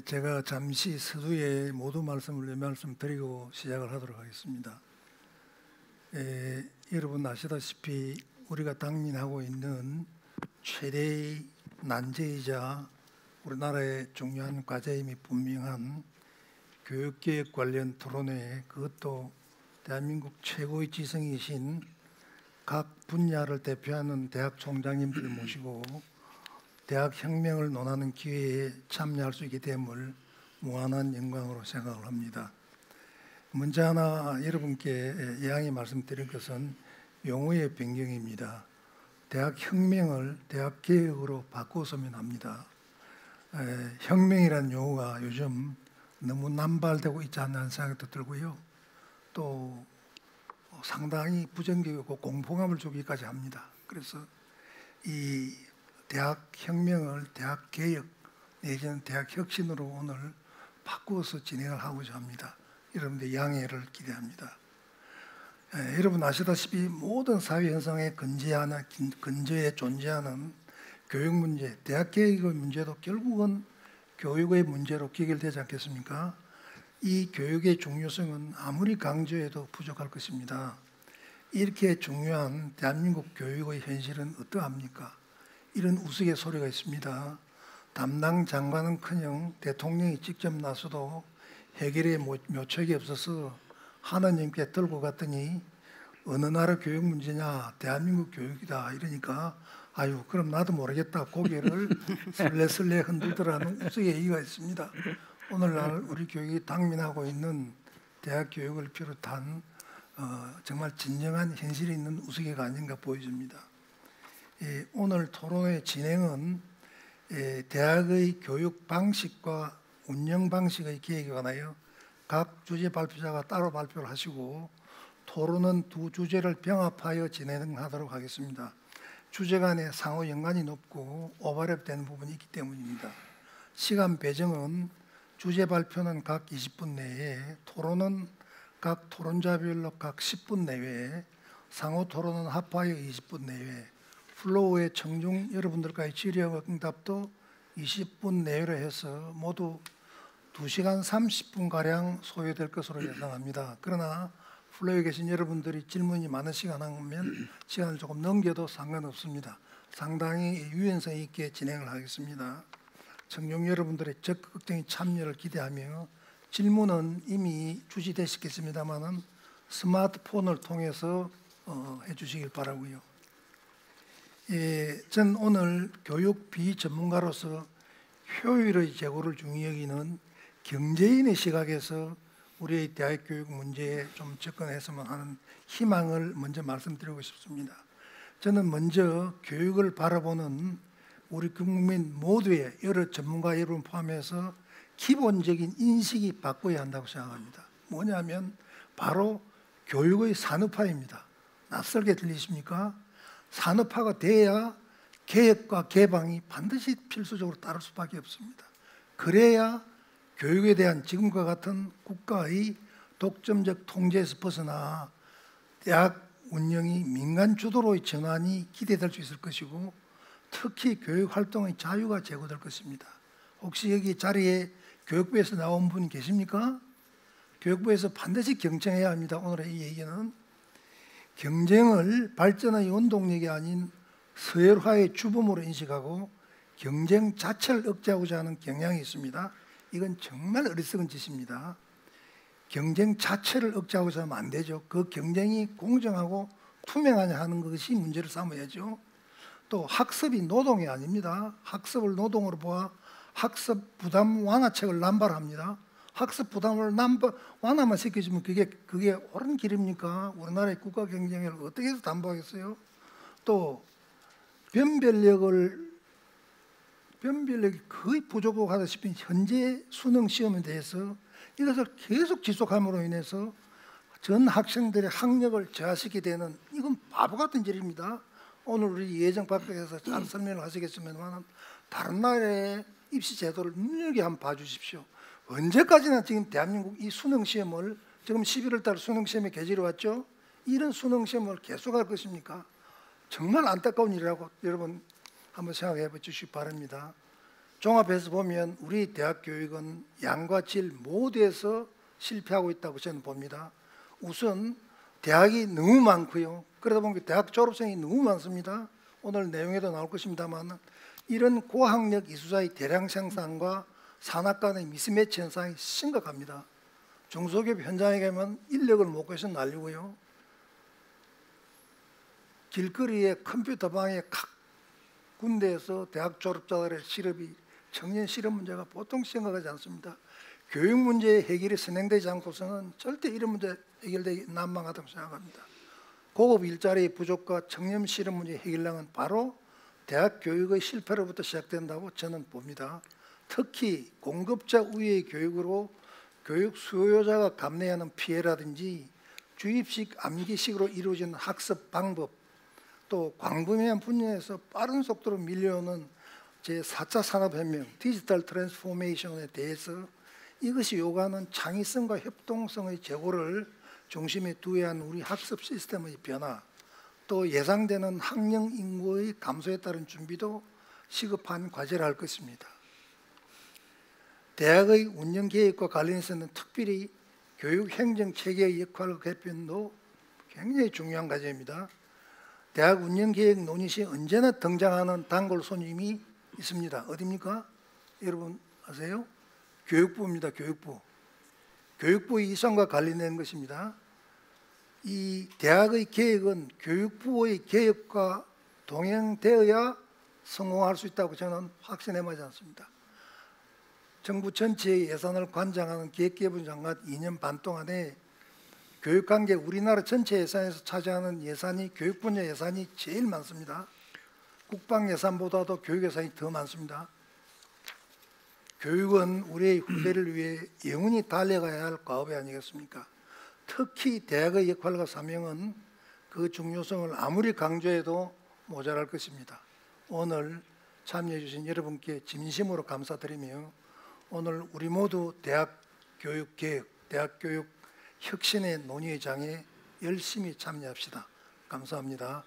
제가 잠시 서두에 모두 말씀을 내 말씀 드리고 시작을 하도록 하겠습니다. 여러분 아시다시피 우리가 당면하고 있는 최대의 난제이자 우리나라의 중요한 과제임이 분명한 교육개혁 관련 토론회, 그것도 대한민국 최고의 지성이신 각 분야를 대표하는 대학 총장님들을 모시고 대학 혁명을 논하는 기회에 참여할 수 있게 됨을 무한한 영광으로 생각을 합니다. 먼저 하나 여러분께 예양히 말씀드릴 것은 용어의 변경입니다. 대학 혁명을 대학 개혁으로 바꾸었으면 합니다. 혁명이라는 용어가 요즘 너무 남발되고 있지 않나 하는 생각도 들고요. 또 상당히 부정적이고 공포감을 주기까지 합니다. 그래서 이 대학 혁명을 대학 개혁 내지는 대학 혁신으로 오늘 바꾸어서 진행을 하고자 합니다. 여러분들 양해를 기대합니다. 여러분 아시다시피 모든 사회 현상에 근저에 존재하는 교육 문제, 대학 개혁의 문제도 결국은 교육의 문제로 귀결되지 않겠습니까? 이 교육의 중요성은 아무리 강조해도 부족할 것입니다. 이렇게 중요한 대한민국 교육의 현실은 어떠합니까? 이런 우스갯소리가 있습니다. 담당 장관은커녕 대통령이 직접 나서도 해결에 묘책이 없어서 하나님께 들고 갔더니 어느 나라 교육 문제냐, 대한민국 교육이다 이러니까 아유 그럼 나도 모르겠다 고개를 슬레슬레 흔들더라는 우스갯얘기가 있습니다. 오늘날 우리 교육이 당면하고 있는 대학 교육을 비롯한 정말 진정한 현실이 있는 우스개가 아닌가 보여집니다. 오늘 토론의 진행은 대학의 교육 방식과 운영 방식의 계획에 관하여 각 주제 발표자가 따로 발표를 하시고 토론은 두 주제를 병합하여 진행하도록 하겠습니다. 주제 간에 상호 연관이 높고 오버랩되는 부분이 있기 때문입니다. 시간 배정은 주제 발표는 각 20분 내에, 토론은 각 토론자별로 각 10분 내외에, 상호 토론은 합하여 20분 내외에, 플로우의 청중 여러분들과의 질의와 응답도 20분 내외로 해서 모두 2시간 30분가량 소요될 것으로 예상합니다. 그러나 플로우에 계신 여러분들이 질문이 많으시면 시간을 조금 넘겨도 상관없습니다. 상당히 유연성 있게 진행을 하겠습니다. 청중 여러분들의 적극적인 참여를 기대하며 질문은 이미 주시되셨겠습니다만 스마트폰을 통해서 해주시길 바라고요. 전 오늘 교육 비전문가로서 효율의 제고를 중요히 여기는 경제인의 시각에서 우리의 대학 교육 문제에 좀 접근했으면 하는 희망을 먼저 말씀드리고 싶습니다. 저는 먼저 교육을 바라보는 우리 국민 모두의 여러 전문가 여러분 포함해서 기본적인 인식이 바꿔야 한다고 생각합니다. 뭐냐면 바로 교육의 산업화입니다. 낯설게 들리십니까? 산업화가 돼야 개혁과 개방이 반드시 필수적으로 따를 수밖에 없습니다. 그래야 교육에 대한 지금과 같은 국가의 독점적 통제에서 벗어나 대학 운영이 민간 주도로의 전환이 기대될 수 있을 것이고 특히 교육 활동의 자유가 제고될 것입니다. 혹시 여기 자리에 교육부에서 나온 분 계십니까? 교육부에서 반드시 경쟁해야 합니다. 오늘의 이 얘기는 경쟁을 발전의 원동력이 아닌 서열화의 주범으로 인식하고 경쟁 자체를 억제하고자 하는 경향이 있습니다. 이건 정말 어리석은 짓입니다. 경쟁 자체를 억제하고자 하면 안 되죠. 그 경쟁이 공정하고 투명하냐 하는 것이 문제를 삼아야죠. 또 학습이 노동이 아닙니다. 학습을 노동으로 보아 학습 부담 완화책을 남발합니다. 학습 부담을 완화만 시켜주면 그게 옳은 길입니까? 우리나라의 국가 경쟁력을 어떻게 해서 담보하겠어요? 또 변별력이 거의 부족하다시피 현재 수능 시험에 대해서 이것을 계속 지속함으로 인해서 전 학생들의 학력을 저하시게 되는 이건 바보 같은 일입니다. 오늘 우리 예정 발표에서 잘 설명을 하시겠지만 다른 나라의 입시 제도를 눈여겨게 한번 봐주십시오. 언제까지나 지금 대한민국 이 수능 시험을 지금 11월 달 수능 시험에 개질이 왔죠. 이런 수능 시험을 계속할 것입니까? 정말 안타까운 일이라고 여러분 한번 생각해 주시기 바랍니다. 종합해서 보면 우리 대학 교육은 양과 질 모두에서 실패하고 있다고 저는 봅니다. 우선 대학이 너무 많고요. 그러다 보니까 대학 졸업생이 너무 많습니다. 오늘 내용에도 나올 것입니다만 이런 고학력 이수자의 대량 생산과 산학 간의 미스매치 현상이 심각합니다. 중소기업 현장에 가면 인력을 못 구해서 난리고요. 길거리에 컴퓨터방에 각 군대에서 대학 졸업자들의 실업이 청년 실업 문제가 보통 심각하지 않습니다. 교육 문제의 해결이 진행되지 않고서는 절대 이런 문제 해결되기 난망하다고 생각합니다. 고급 일자리 부족과 청년 실업 문제 해결량은 바로 대학 교육의 실패로부터 시작된다고 저는 봅니다. 특히 공급자 우위의 교육으로 교육 수요자가 감내해야 하는 피해라든지 주입식 암기식으로 이루어지는 학습 방법, 또 광범위한 분야에서 빠른 속도로 밀려오는 제4차 산업혁명, 디지털 트랜스포메이션에 대해서 이것이 요구하는 창의성과 협동성의 제고를 중심에 두어야 하는 우리 학습 시스템의 변화, 또 예상되는 학령 인구의 감소에 따른 준비도 시급한 과제를 할 것입니다. 대학의 운영 계획과 관련해서는 특별히 교육 행정 체계의 역할과 개편도 굉장히 중요한 과제입니다. 대학 운영 계획 논의 시 언제나 등장하는 단골 손님이 있습니다. 어디입니까? 여러분 아세요? 교육부입니다. 교육부. 교육부의 이상과 관련된 것입니다. 이 대학의 계획은 교육부의 계획과 동행되어야 성공할 수 있다고 저는 확신해 마지 않습니다. 정부 전체의 예산을 관장하는 기획개발부 장관 2년 반 동안에 교육관계 우리나라 전체 예산에서 차지하는 예산이 교육 분야 예산이 제일 많습니다. 국방 예산보다도 교육 예산이 더 많습니다. 교육은 우리의 후대를 위해 영원히 달려가야 할 과업이 아니겠습니까? 특히 대학의 역할과 사명은 그 중요성을 아무리 강조해도 모자랄 것입니다. 오늘 참여해 주신 여러분께 진심으로 감사드리며 오늘 우리 모두 대학 교육 개혁, 대학 교육 혁신의 논의의 장에 열심히 참여합시다. 감사합니다.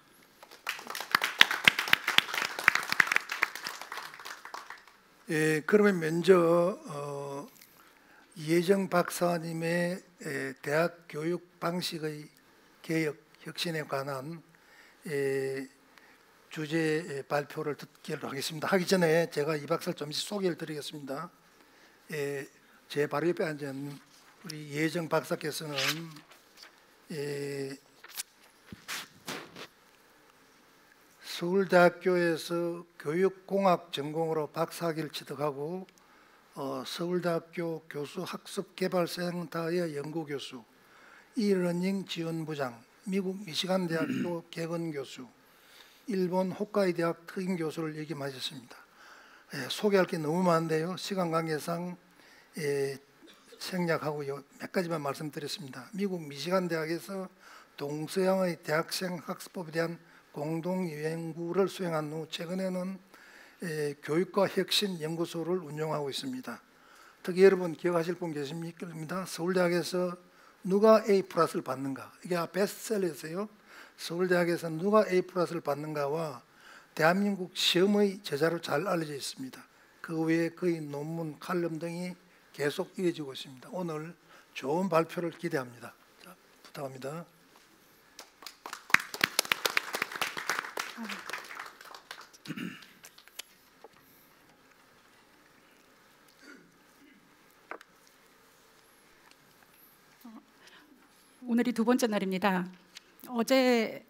그러면 먼저 이혜정 박사님의 대학 교육 방식의 개혁 혁신에 관한 주제 발표를 듣기로 하겠습니다. 하기 전에 제가 이 박사를 잠시 소개를 드리겠습니다. 제 바로 옆에 앉은 우리 이혜정 박사께서는 서울대학교에서 교육공학 전공으로 박사학위를 취득하고 서울대학교 교수학습개발센터의 연구교수, 이러닝 지원부장, 미국 미시간 대학교 개건교수, 일본 홋카이 대학 특임교수를 역임하셨습니다. 소개할 게 너무 많은데요. 시간 관계상 생략하고 몇 가지만 말씀드렸습니다. 미국 미시간 대학에서 동서양의 대학생 학습법에 대한 공동 연구를 수행한 후 최근에는 교육과 혁신 연구소를 운영하고 있습니다. 특히 여러분 기억하실 분 계십니까? 서울대학에서 누가 A+를 받는가, 이게 베스트셀러였어요. 서울대학에서 누가 A+를 받는가와 대한민국 시험의 제자로 잘 알려져 있습니다. 그 외에 그의 논문, 칼럼 등이 계속 이어지고 있습니다. 오늘 좋은 발표를 기대합니다. 자, 부탁합니다. 오늘이 두 번째 날입니다. 어제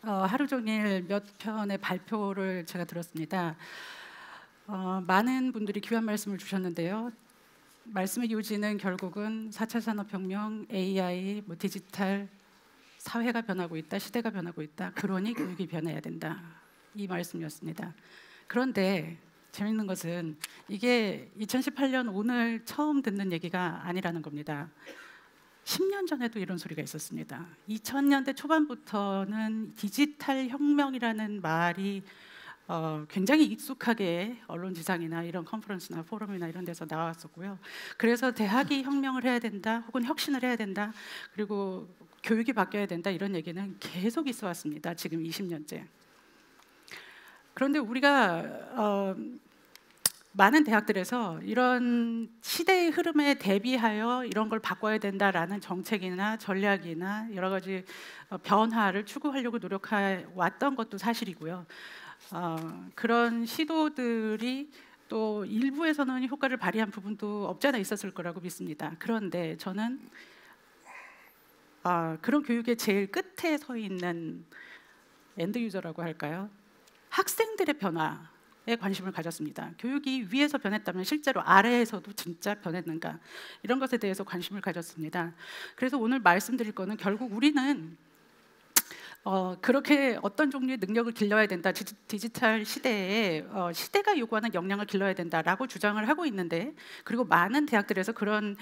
하루 종일 몇 편의 발표를 제가 들었습니다. 많은 분들이 귀한 말씀을 주셨는데요. 말씀의 요지는 결국은 4차 산업혁명, AI, 디지털, 사회가 변하고 있다, 시대가 변하고 있다. 그러니 교육이 변해야 된다. 이 말씀이었습니다. 그런데 재밌는 것은 이게 2018년 오늘 처음 듣는 얘기가 아니라는 겁니다. 10년 전에도 이런 소리가 있었습니다. 2000년대 초반부터는 디지털 혁명이라는 말이 굉장히 익숙하게 언론지상이나 이런 컨퍼런스나 포럼이나 이런 데서 나왔었고요. 그래서 대학이 혁명을 해야 된다, 혹은 혁신을 해야 된다, 그리고 교육이 바뀌어야 된다, 이런 얘기는 계속 있어 왔습니다. 지금 20년째. 그런데 우리가 많은 대학들에서 이런 시대의 흐름에 대비하여 이런 걸 바꿔야 된다라는 정책이나 전략이나 여러 가지 변화를 추구하려고 노력해 왔던 것도 사실이고요. 그런 시도들이 또 일부에서는 효과를 발휘한 부분도 없지 않아 있었을 거라고 믿습니다. 그런데 저는 그런 교육의 제일 끝에 서 있는 엔드 유저라고 할까요? 학생들의 변화에 관심을 가졌습니다. 교육이 위에서 변했다면 실제로 아래에서도 진짜 변했는가, 이런 것에 대해서 관심을 가졌습니다. 그래서 오늘 말씀드릴 거는 결국 우리는 그렇게 어떤 종류의 능력을 길러야 된다, 디지털 시대에 시대가 요구하는 역량을 길러야 된다라고 주장을 하고 있는데, 그리고 많은 대학들에서 그런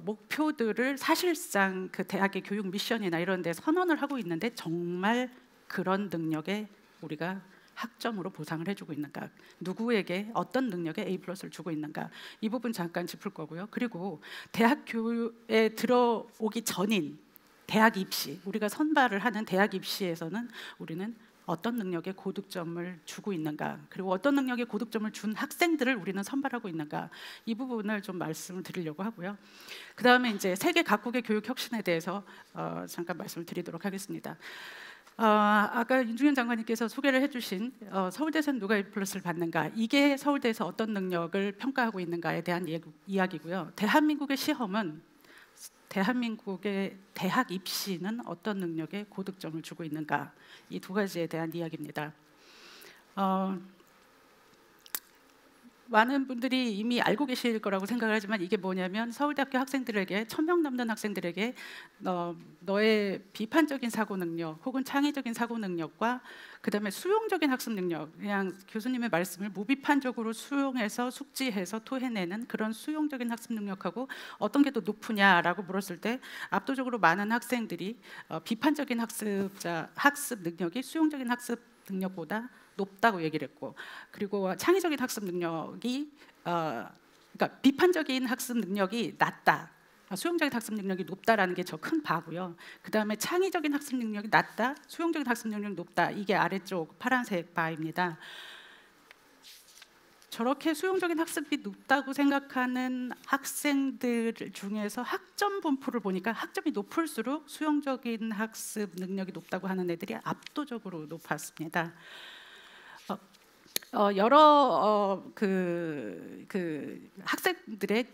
목표들을 사실상 그 대학의 교육 미션이나 이런 데 선언을 하고 있는데, 정말 그런 능력에 우리가 학점으로 보상을 해주고 있는가, 누구에게 어떤 능력에 A+를 주고 있는가, 이 부분 잠깐 짚을 거고요. 그리고 대학 교육에 들어오기 전인 대학 입시, 우리가 선발을 하는 대학 입시에서는 우리는 어떤 능력에 고득점을 주고 있는가, 그리고 어떤 능력에 고득점을 준 학생들을 우리는 선발하고 있는가, 이 부분을 좀 말씀을 드리려고 하고요. 그 다음에 이제 세계 각국의 교육 혁신에 대해서 잠깐 말씀을 드리도록 하겠습니다. 아까 윤중현 장관님께서 소개를 해주신 서울대에서는 누가 A+를 받는가, 이게 서울대에서 어떤 능력을 평가하고 있는가에 대한 이야기고요. 대한민국의 시험은, 대한민국의 대학 입시는 어떤 능력에 고득점을 주고 있는가, 이 두 가지에 대한 이야기입니다. 많은 분들이 이미 알고 계실 거라고 생각을 하지만, 이게 뭐냐면 서울대학교 학생들에게, 1000명 넘는 학생들에게 너의 비판적인 사고 능력 혹은 창의적인 사고 능력과 그 다음에 수용적인 학습 능력, 그냥 교수님의 말씀을 무비판적으로 수용해서 숙지해서 토해내는 그런 수용적인 학습 능력하고 어떤 게 더 높으냐라고 물었을 때, 압도적으로 많은 학생들이 비판적인 학습 능력이 수용적인 학습 능력보다 높다고 얘기를 했고, 그리고 창의적인 학습 능력이 그러니까 비판적인 학습 능력이 낮다, 수용적인 학습 능력이 높다라는 게 저 큰 바고요. 그 다음에 창의적인 학습 능력이 낮다, 수용적인 학습 능력이 높다, 이게 아래쪽 파란색 바입니다. 저렇게 수용적인 학습이 높다고 생각하는 학생들 중에서 학점 분포를 보니까 학점이 높을수록 수용적인 학습 능력이 높다고 하는 애들이 압도적으로 높았습니다. 여러 학생들의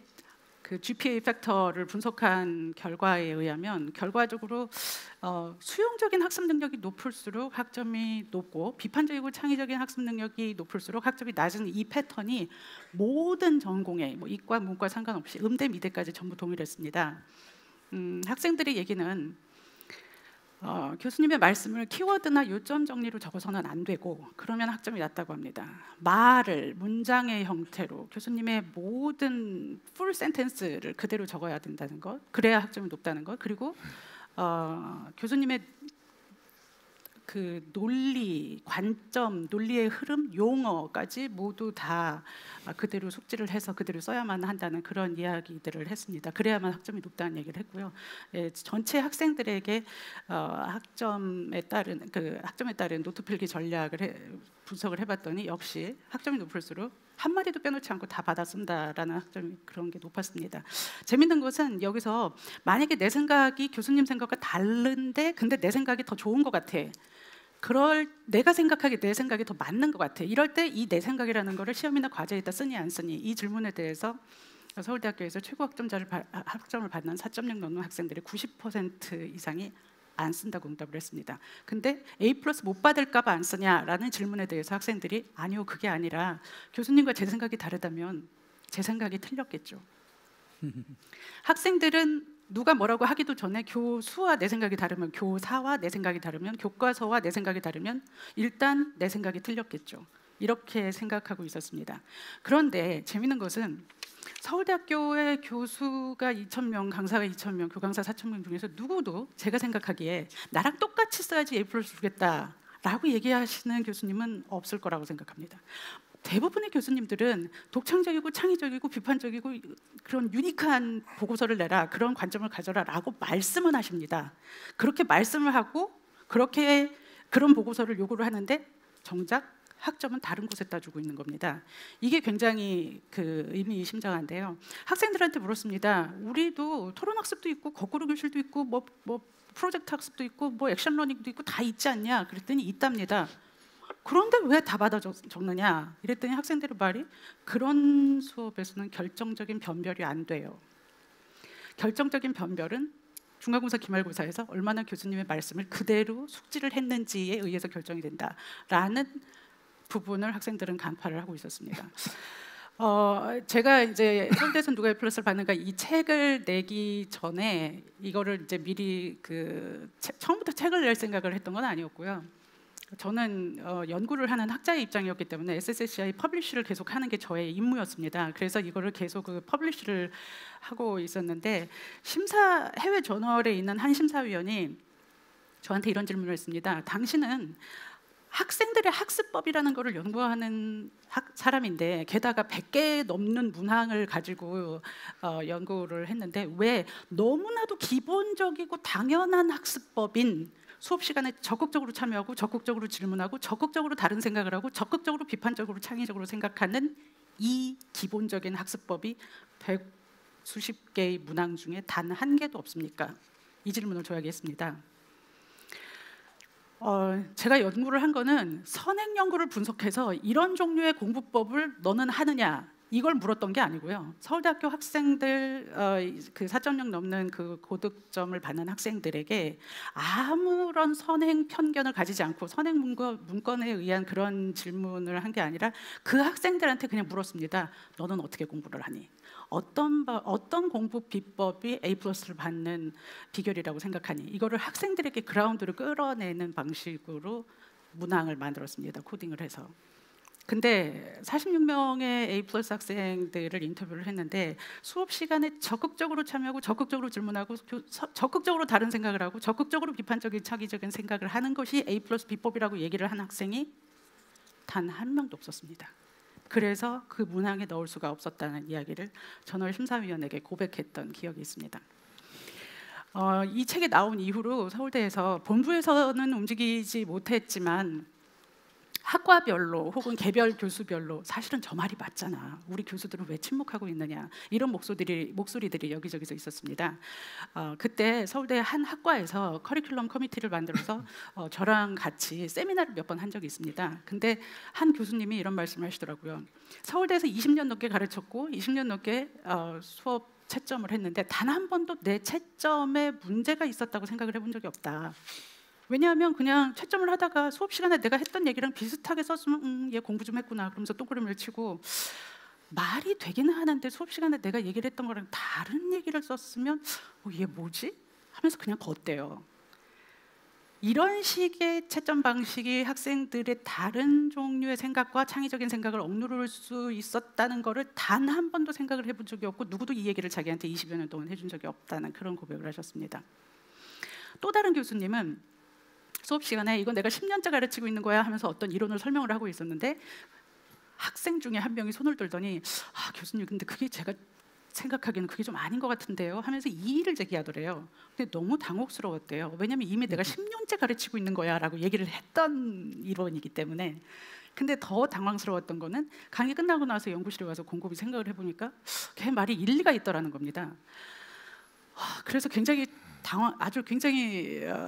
그 GPA 팩터를 분석한 결과에 의하면, 결과적으로 수용적인 학습 능력이 높을수록 학점이 높고, 비판적이고 창의적인 학습 능력이 높을수록 학점이 낮은 이 패턴이 모든 전공에, 뭐 이과 문과 상관없이 음대 미대까지 전부 동일했습니다. 학생들의 얘기는 교수님의 말씀을 키워드나 요점 정리로 적어서는 안 되고, 그러면 학점이 낮다고 합니다. 말을 문장의 형태로 교수님의 모든 풀 센텐스를 그대로 적어야 된다는 것, 그래야 학점이 높다는 것, 그리고 교수님의 그 논리, 관점, 논리의 흐름, 용어까지 모두 다 그대로 숙지를 해서 그대로 써야만 한다는 그런 이야기들을 했습니다. 그래야만 학점이 높다는 얘기를 했고요. 전체 학생들에게 학점에 따른 노트 필기 전략을 분석을 해봤더니, 역시 학점이 높을수록 한 마디도 빼놓지 않고 다 받아 쓴다라는 학점이, 그런 게 높았습니다. 재밌는 것은, 여기서 만약에 내 생각이 교수님 생각과 다른데 근데 내 생각이 더 좋은 것 같아, 내가 생각하기에 내 생각이 더 맞는 것 같아, 이럴 때 이 내 생각이라는 거를 시험이나 과제에다 쓰니 안 쓰니, 이 질문에 대해서 서울대학교에서 최고 학점을 받는 4.0 넘는 학생들의 90% 이상이 안 쓴다고 응답을 했습니다. 근데 A+ 못 받을까 봐 안 쓰냐라는 질문에 대해서 학생들이, 아니요, 그게 아니라 교수님과 제 생각이 다르다면 제 생각이 틀렸겠죠. 학생들은 누가 뭐라고 하기도 전에 교수와 내 생각이 다르면, 교사와 내 생각이 다르면, 교과서와 내 생각이 다르면 일단 내 생각이 틀렸겠죠, 이렇게 생각하고 있었습니다. 그런데 재미있는 것은, 서울대학교의 교수가 2,000명, 강사가 2,000명, 교강사 4,000명 중에서 누구도 제가 생각하기에 나랑 똑같이 써야지 A+ 주겠다라고 얘기하시는 교수님은 없을 거라고 생각합니다. 대부분의 교수님들은 독창적이고 창의적이고 비판적이고 그런 유니크한 보고서를 내라, 그런 관점을 가져라 라고 말씀은 하십니다. 그렇게 말씀을 하고 그렇게 그런 보고서를 요구를 하는데, 정작 학점은 다른 곳에다 주고 있는 겁니다. 이게 굉장히 의미심장한데요. 학생들한테 물었습니다. 우리도 토론학습도 있고 거꾸로 교실도 있고 뭐 프로젝트 학습도 있고 뭐 액션 러닝도 있고 다 있지 않냐? 그랬더니 있답니다. 그런데 왜 다 받아 적느냐? 이랬더니 학생들의 말이 그런 수업에서는 결정적인 변별이 안 돼요. 결정적인 변별은 중간고사, 기말고사에서 얼마나 교수님의 말씀을 그대로 숙지를 했는지에 의해서 결정이 된다라는 부분을 학생들은 간파를 하고 있었습니다. 제가 이제 서울대에서 누가 A 플러스를 받는가 이 책을 내기 전에 이거를 이제 미리 처음부터 책을 낼 생각을 했던 건 아니었고요. 저는 연구를 하는 학자의 입장이었기 때문에 SSCI 퍼블리쉬를 계속 하는 게 저의 임무였습니다. 그래서 이거를 계속 퍼블리쉬를 하고 있었는데 해외 저널에 있는 한 심사위원이 저한테 이런 질문을 했습니다. 당신은 학생들의 학습법이라는 것을 연구하는 사람인데 게다가 100개 넘는 문항을 가지고 연구를 했는데 왜 너무나도 기본적이고 당연한 학습법인 수업 시간에 적극적으로 참여하고 적극적으로 질문하고 적극적으로 다른 생각을 하고 적극적으로 비판적으로 창의적으로 생각하는 이 기본적인 학습법이 100수십 개의 문항 중에 단 한 개도 없습니까? 이 질문을 줘야겠 했습니다. 제가 연구를 한 거는 선행 연구를 분석해서 이런 종류의 공부법을 너는 하느냐 이걸 물었던 게 아니고요. 서울대학교 학생들 4.0 넘는 그 고득점을 받는 학생들에게 아무런 선행 편견을 가지지 않고 선행 문건에 의한 그런 질문을 한 게 아니라 그 학생들한테 그냥 물었습니다. 너는 어떻게 공부를 하니? 어떤 공부 비법이 A+를 받는 비결이라고 생각하니? 이거를 학생들에게 그라운드를 끌어내는 방식으로 문항을 만들었습니다. 코딩을 해서. 근데 46명의 A+ 학생들을 인터뷰를 했는데 수업 시간에 적극적으로 참여하고 적극적으로 질문하고 적극적으로 다른 생각을 하고 적극적으로 비판적인 창의적인 생각을 하는 것이 A+ 비법이라고 얘기를 한 학생이 단 한 명도 없었습니다. 그래서 그 문항에 넣을 수가 없었다는 이야기를 저널 심사위원에게 고백했던 기억이 있습니다. 이 책이 나온 이후로 서울대에서 본부에서는 움직이지 못했지만 학과별로 혹은 개별 교수별로 사실은 저 말이 맞잖아. 우리 교수들은 왜 침묵하고 있느냐. 이런 목소리들이 여기저기서 있었습니다. 그때 서울대 한 학과에서 커리큘럼 커미티를 만들어서 저랑 같이 세미나를 몇 번 한 적이 있습니다. 근데 한 교수님이 이런 말씀을 하시더라고요. 서울대에서 20년 넘게 가르쳤고 20년 넘게 수업 채점을 했는데 단 한 번도 내 채점에 문제가 있었다고 생각을 해본 적이 없다. 왜냐하면 그냥 채점을 하다가 수업 시간에 내가 했던 얘기랑 비슷하게 썼으면 얘 공부 좀 했구나 그러면서 동그라미를 치고 말이 되기는 하는데 수업 시간에 내가 얘기를 했던 거랑 다른 얘기를 썼으면 얘 뭐지? 하면서 그냥 걷대요. 이런 식의 채점 방식이 학생들의 다른 종류의 생각과 창의적인 생각을 억누를 수 있었다는 거를 단 한 번도 생각을 해본 적이 없고 누구도 이 얘기를 자기한테 20여 년 동안 해준 적이 없다는 그런 고백을 하셨습니다. 또 다른 교수님은 수업 시간에 이거 내가 10년째 가르치고 있는 거야 하면서 어떤 이론을 설명을 하고 있었는데 학생 중에 한 명이 손을 들더니 교수님 근데 그게 제가 생각하기에는 그게 좀 아닌 것 같은데요 하면서 이의를 제기하더래요. 근데 너무 당혹스러웠대요. 왜냐하면 이미 내가 10년째 가르치고 있는 거야 라고 얘기를 했던 이론이기 때문에. 근데 더 당황스러웠던 거는 강의 끝나고 나서 연구실에 와서 곰곰이 생각을 해보니까 걔 말이 일리가 있더라는 겁니다. 그래서 굉장히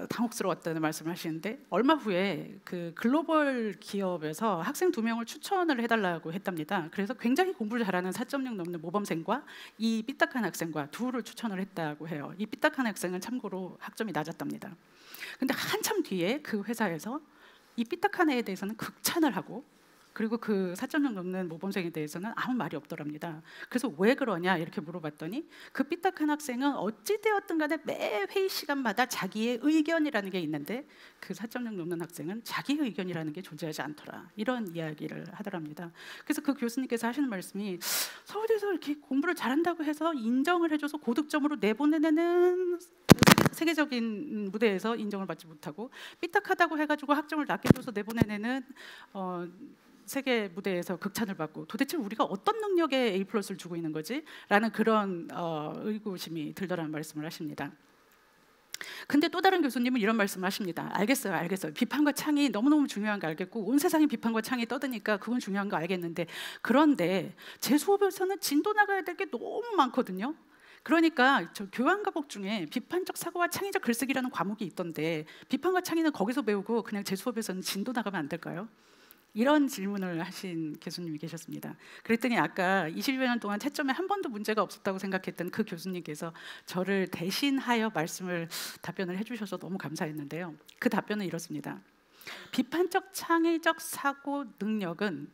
당혹스러웠다는 말씀을 하시는데 얼마 후에 그 글로벌 기업에서 학생 2명을 추천을 해달라고 했답니다. 그래서 굉장히 공부를 잘하는 4.0 넘는 모범생과 이 삐딱한 학생과 둘을 추천을 했다고 해요. 이 삐딱한 학생은 참고로 학점이 낮았답니다. 근데 한참 뒤에 그 회사에서 이 삐딱한 애에 대해서는 극찬을 하고 그리고 그 4.0 넘는 모범생에 대해서는 아무 말이 없더랍니다. 그래서 왜 그러냐 이렇게 물어봤더니 그 삐딱한 학생은 어찌되었든 간에 매 회의 시간마다 자기의 의견이라는 게 있는데 그 4.0 넘는 학생은 자기의 의견이라는 게 존재하지 않더라. 이런 이야기를 하더랍니다. 그래서 그 교수님께서 하시는 말씀이 서울대에서 이렇게 공부를 잘한다고 해서 인정을 해줘서 고득점으로 내보내는 세계적인 무대에서 인정을 받지 못하고 삐딱하다고 해가지고 학점을 낮게 줘서 내보내는 세계 무대에서 극찬을 받고 도대체 우리가 어떤 능력에 A+를 주고 있는 거지? 라는 그런 의구심이 들더라는 말씀을 하십니다. 근데 또 다른 교수님은 이런 말씀을 하십니다. 알겠어요. 비판과 창의 너무너무 중요한 거 알겠고 온 세상에 비판과 창의 떠드니까 그건 중요한 거 알겠는데, 그런데 제 수업에서는 진도 나가야 될 게 너무 많거든요. 그러니까 저 교양 과목 중에 비판적 사고와 창의적 글쓰기라는 과목이 있던데 비판과 창의는 거기서 배우고 그냥 제 수업에서는 진도 나가면 안 될까요? 이런 질문을 하신 교수님이 계셨습니다. 그랬더니 아까 20여 년 동안 채점에 한 번도 문제가 없었다고 생각했던 그 교수님께서 저를 대신하여 답변을 해주셔서 너무 감사했는데요. 그 답변은 이렇습니다. 비판적 창의적 사고 능력은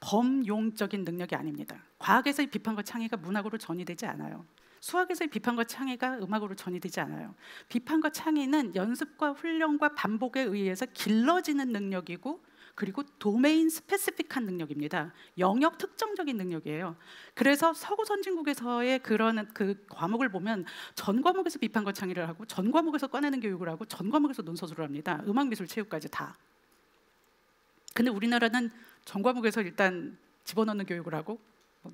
범용적인 능력이 아닙니다. 과학에서의 비판과 창의가 문학으로 전이되지 않아요. 수학에서의 비판과 창의가 음악으로 전이되지 않아요. 비판과 창의는 연습과 훈련과 반복에 의해서 길러지는 능력이고, 그리고 도메인 스페시픽한 능력입니다. 영역 특정적인 능력이에요. 그래서 서구 선진국에서의 그런 그 과목을 보면 전 과목에서 비판과 창의를 하고, 전 과목에서 꺼내는 교육을 하고, 전 과목에서 논서술을 합니다. 음악, 미술, 체육까지 다. 근데 우리나라는 전 과목에서 일단 집어넣는 교육을 하고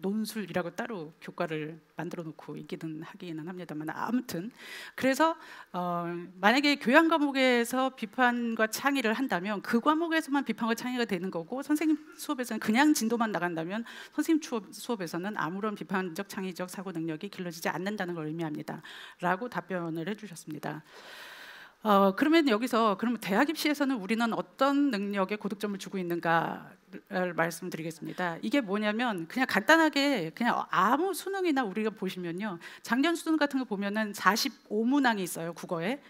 논술이라고 따로 교과를 만들어 놓고 있기는 하기는 합니다만, 아무튼 그래서 만약에 교양 과목에서 비판과 창의를 한다면 그 과목에서만 비판과 창의가 되는 거고, 선생님 수업에서는 그냥 진도만 나간다면 선생님 수업에서는 아무런 비판적 창의적 사고 능력이 길러지지 않는다는 걸 의미합니다 라고 답변을 해주셨습니다. 그러면 여기서 그러면 대학 입시에서는 우리는 어떤 능력에 고득점을 주고 있는가를 말씀드리겠습니다. 이게 뭐냐면 그냥 간단하게 그냥 아무 수능이나 우리가 보시면요, 작년 수능 같은 거 보면은 45문항이 있어요. 국어에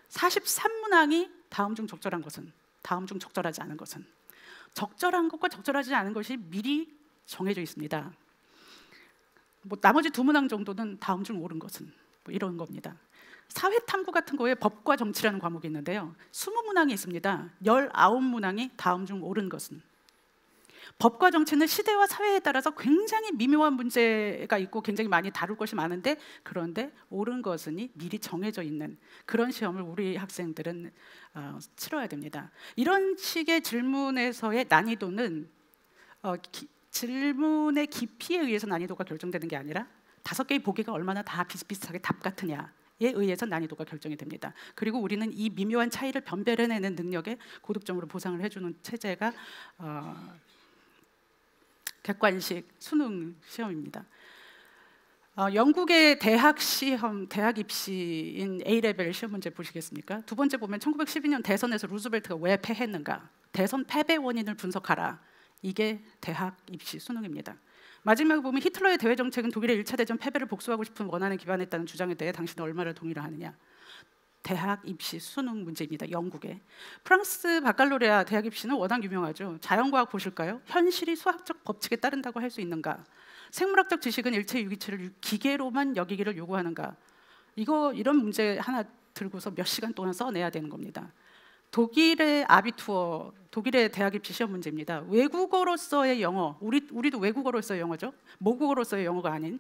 43문항이 다음 중 적절한 것은, 다음 중 적절하지 않은 것은, 적절한 것과 적절하지 않은 것이 미리 정해져 있습니다. 뭐 나머지 2문항 정도는 다음 중 옳은 것은, 뭐 이런 겁니다. 사회탐구 같은 거에 법과 정치라는 과목이 있는데요, 20문항이 있습니다. 19문항이 다음 중 옳은 것은. 법과 정치는 시대와 사회에 따라서 굉장히 미묘한 문제가 있고 굉장히 많이 다룰 것이 많은데, 그런데 옳은 것은이 미리 정해져 있는 그런 시험을 우리 학생들은 치러야 됩니다. 이런 식의 질문에서의 난이도는 질문의 깊이에 의해서 난이도가 결정되는 게 아니라 5개의 보기가 얼마나 다 비슷비슷하게 답 같으냐 에 의해서 난이도가 결정이 됩니다. 그리고 우리는 이 미묘한 차이를 변별해내는 능력에 고득점으로 보상을 해주는 체제가 객관식 수능 시험입니다. 영국의 대학 시험, 대학 입시인 A레벨 시험 문제 보시겠습니까? 두 번째 보면 1912년 대선에서 루즈벨트가 왜 패했는가, 대선 패배 원인을 분석하라. 이게 대학 입시 수능입니다. 마지막에 보면 히틀러의 대외 정책은 독일의 1차 대전 패배를 복수하고 싶은 원한에 기반했다는 주장에 대해 당신은 얼마나 동의를 하느냐. 대학 입시 수능 문제입니다. 영국에. 프랑스 바칼로레아 대학 입시는 워낙 유명하죠. 자연과학 보실까요? 현실이 수학적 법칙에 따른다고 할 수 있는가? 생물학적 지식은 일체 유기체를 기계로만 여기기를 요구하는가? 이런 문제 하나 들고서 몇 시간 동안 써내야 되는 겁니다. 독일의 아비투어, 독일의 대학 입시 시험 문제입니다. 외국어로서의 영어, 우리도 외국어로서의 영어죠. 모국어로서의 영어가 아닌.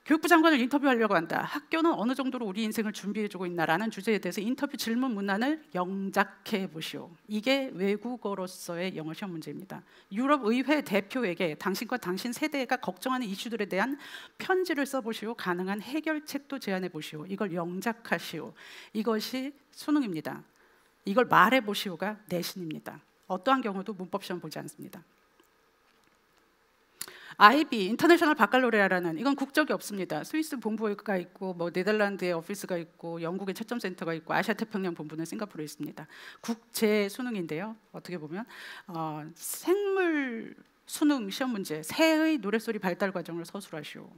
교육부 장관을 인터뷰하려고 한다. 학교는 어느 정도로 우리 인생을 준비해주고 있나라는 주제에 대해서 인터뷰 질문 문안을 영작해 보시오. 이게 외국어로서의 영어 시험 문제입니다. 유럽 의회 대표에게 당신과 당신 세대가 걱정하는 이슈들에 대한 편지를 써보시오. 가능한 해결책도 제안해 보시오. 이걸 영작하시오. 이것이 수능입니다. 이걸 말해보시오가 내신입니다. 어떠한 경우도 문법 시험 보지 않습니다. IB, 인터내셔널 바칼로레아라는, 이건 국적이 없습니다. 스위스 본부가 있고, 뭐 네덜란드의 오피스가 있고, 영국의 채점 센터가 있고, 아시아 태평양 본부는 싱가포르에 있습니다. 국제 수능인데요. 어떻게 보면 생물 수능 시험 문제, 새의 노랫소리 발달 과정을 서술하시오.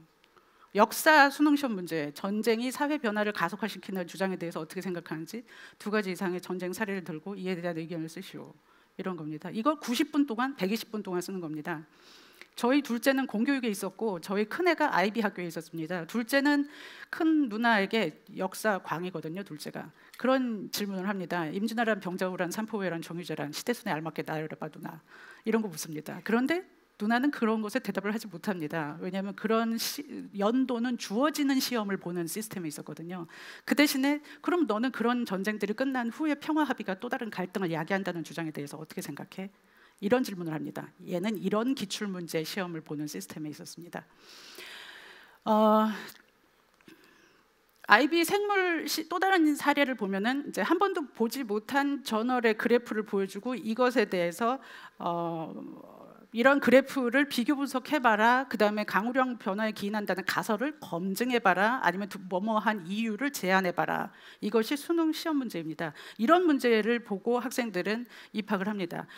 역사 수능 시험 문제, 전쟁이 사회 변화를 가속화시키는 주장에 대해서 어떻게 생각하는지 2가지 이상의 전쟁 사례를 들고 이에 대한 의견을 쓰시오. 이런 겁니다. 이걸 90분 동안, 120분 동안 쓰는 겁니다. 저희 둘째는 공교육에 있었고 저희 큰애가 IB 학교에 있었습니다. 둘째는 큰 누나에게 역사 광이거든요. 둘째가 그런 질문을 합니다. 임진왜란, 병자호란, 삼포회란, 정유재란, 시대순에 알맞게 나열해봐 누나. 이런 거 묻습니다. 그런데 누나는 그런 것에 대답을 하지 못합니다. 왜냐하면 그런 연도는 주어지는 시험을 보는 시스템이 있었거든요. 그 대신에 그럼 너는 그런 전쟁들이 끝난 후에 평화 합의가 또 다른 갈등을 야기한다는 주장에 대해서 어떻게 생각해? 이런 질문을 합니다. 얘는 이런 기출문제 시험을 보는 시스템에 있었습니다. IB 생물 또 다른 사례를 보면은 이제 한 번도 보지 못한 저널의 그래프를 보여주고 이것에 대해서 이런 그래프를 비교 분석해봐라. 그 다음에 강우량 변화에 기인한다는 가설을 검증해봐라. 아니면 뭐뭐한 이유를 제안해봐라. 이것이 수능 시험 문제입니다. 이런 문제를 보고 학생들은 입학을 합니다.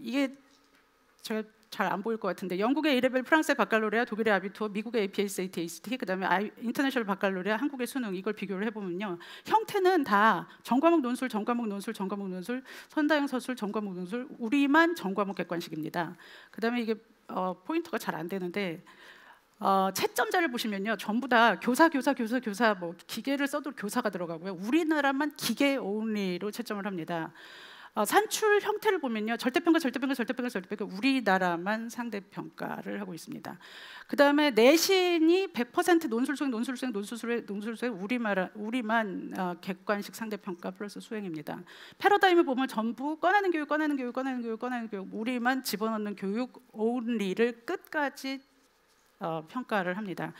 이게 제가 잘 안 보일 것 같은데 영국의 A레벨, 프랑스의 바칼로레아, 독일의 아비투어, 미국의 AP, SAT, ACT, 그다음에 인터내셔널 바칼로레아, 한국의 수능 이걸 비교를 해보면요, 형태는 다 전과목 논술, 전과목 논술, 전과목 논술, 선다형 서술, 전과목 논술, 우리만 전과목 객관식입니다. 그다음에 이게 포인터가 잘 안 되는데 채점자를 보시면요, 전부 다 교사 뭐 기계를 써도 교사가 들어가고요. 우리나라만 기계 only로 채점을 합니다. 산출 형태를 보면요, 절대평가 우리나라만 상대평가를 하고 있습니다. 그 다음에 내신이 100% 논술수행 우리만 객관식 상대평가 플러스 수행입니다. 패러다임을 보면 전부 꺼내는 교육 우리만 집어넣는 교육 only를 끝까지 평가를 합니다.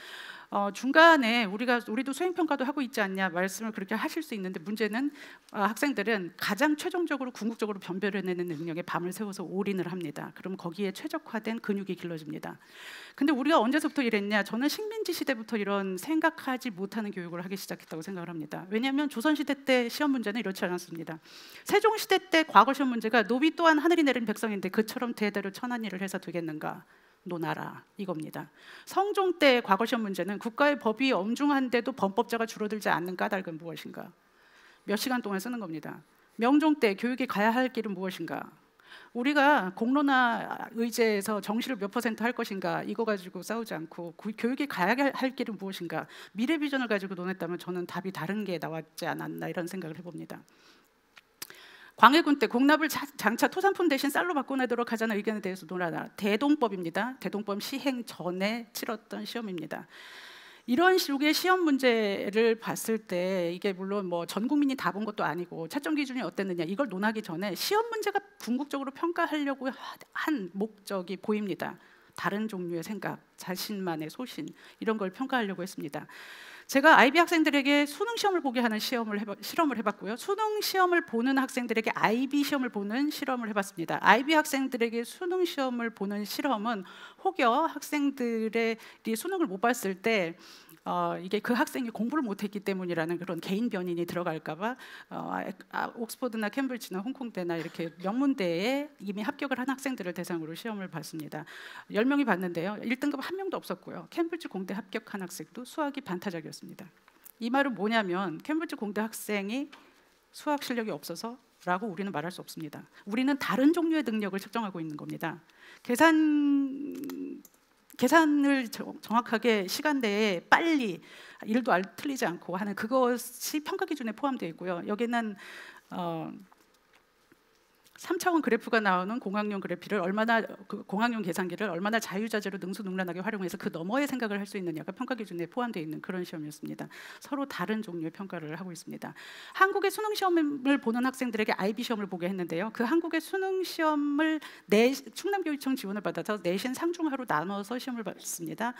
중간에 우리도 수행평가도 하고 있지 않냐 말씀을 그렇게 하실 수 있는데, 문제는 학생들은 가장 최종적으로 궁극적으로 변별해내는 능력에 밤을 새워서 올인을 합니다. 그럼 거기에 최적화된 근육이 길러집니다. 근데 우리가 언제서부터 이랬냐? 저는 식민지 시대부터 이런 생각하지 못하는 교육을 하기 시작했다고 생각을 합니다. 왜냐하면 조선시대 때 시험 문제는 이렇지 않았습니다. 세종시대 때 과거 시험 문제가 노비 또한 하늘이 내린 백성인데 그처럼 대대로 천한 일을 해서 되겠는가? 논하라, 이겁니다. 성종 때 과거 시험 문제는 국가의 법이 엄중한데도 범법자가 줄어들지 않는 까닭은 무엇인가? 몇 시간 동안 쓰는 겁니다. 명종 때 교육이 가야 할 길은 무엇인가? 우리가 공론화 의제에서 정시를 몇 % 할 것인가, 이거 가지고 싸우지 않고 교육이 가야 할 길은 무엇인가, 미래 비전을 가지고 논했다면 저는 답이 다른 게 나왔지 않았나, 이런 생각을 해봅니다. 광해군 때 공납을 장차 토산품 대신 쌀로 바꿔내도록 하자는 의견에 대해서 논하라. 대동법입니다. 대동법 시행 전에 치렀던 시험입니다. 이런 식의 시험 문제를 봤을 때 이게 물론 뭐 전 국민이 다 본 것도 아니고 채점 기준이 어땠느냐, 이걸 논하기 전에 시험 문제가 궁극적으로 평가하려고 한 목적이 보입니다. 다른 종류의 생각, 자신만의 소신, 이런 걸 평가하려고 했습니다. 제가 IB 학생들에게 수능 시험을 보게 하는 실험을 해봤고요. 수능 시험을 보는 학생들에게 IB 시험을 보는 실험을 해봤습니다. IB 학생들에게 수능 시험을 보는 실험은 혹여 학생들의 수능을 못 봤을 때 이게 그 학생이 공부를 못했기 때문이라는 그런 개인 변인이 들어갈까봐 옥스퍼드나 캠브리지나 홍콩대나 이렇게 명문대에 이미 합격을 한 학생들을 대상으로 시험을 봤습니다. 10명이 봤는데요, 1등급 한 명도 없었고요. 캠브리지 공대 합격한 학생도 수학이 반타작이었습니다. 이 말은 뭐냐면 캠브리지 공대 학생이 수학 실력이 없어서 라고 우리는 말할 수 없습니다. 우리는 다른 종류의 능력을 측정하고 있는 겁니다. 계산을 정확하게 시간 내에 빨리 일도 틀리지 않고 하는 그것이 평가 기준에 포함되어 있고요. 여기는 3차원 그래프가 나오는 공학용 그래프를 공학용 계산기를 얼마나 자유자재로 능수능란하게 활용해서 그 너머의 생각을 할 수 있느냐가 평가 기준에 포함되어 있는 그런 시험이었습니다. 서로 다른 종류의 평가를 하고 있습니다. 한국의 수능 시험을 보는 학생들에게 IB 시험을 보게 했는데요. 그 한국의 수능 시험을 충남교육청 지원을 받아서 내신 상중하로 나눠서 시험을 봤습니다.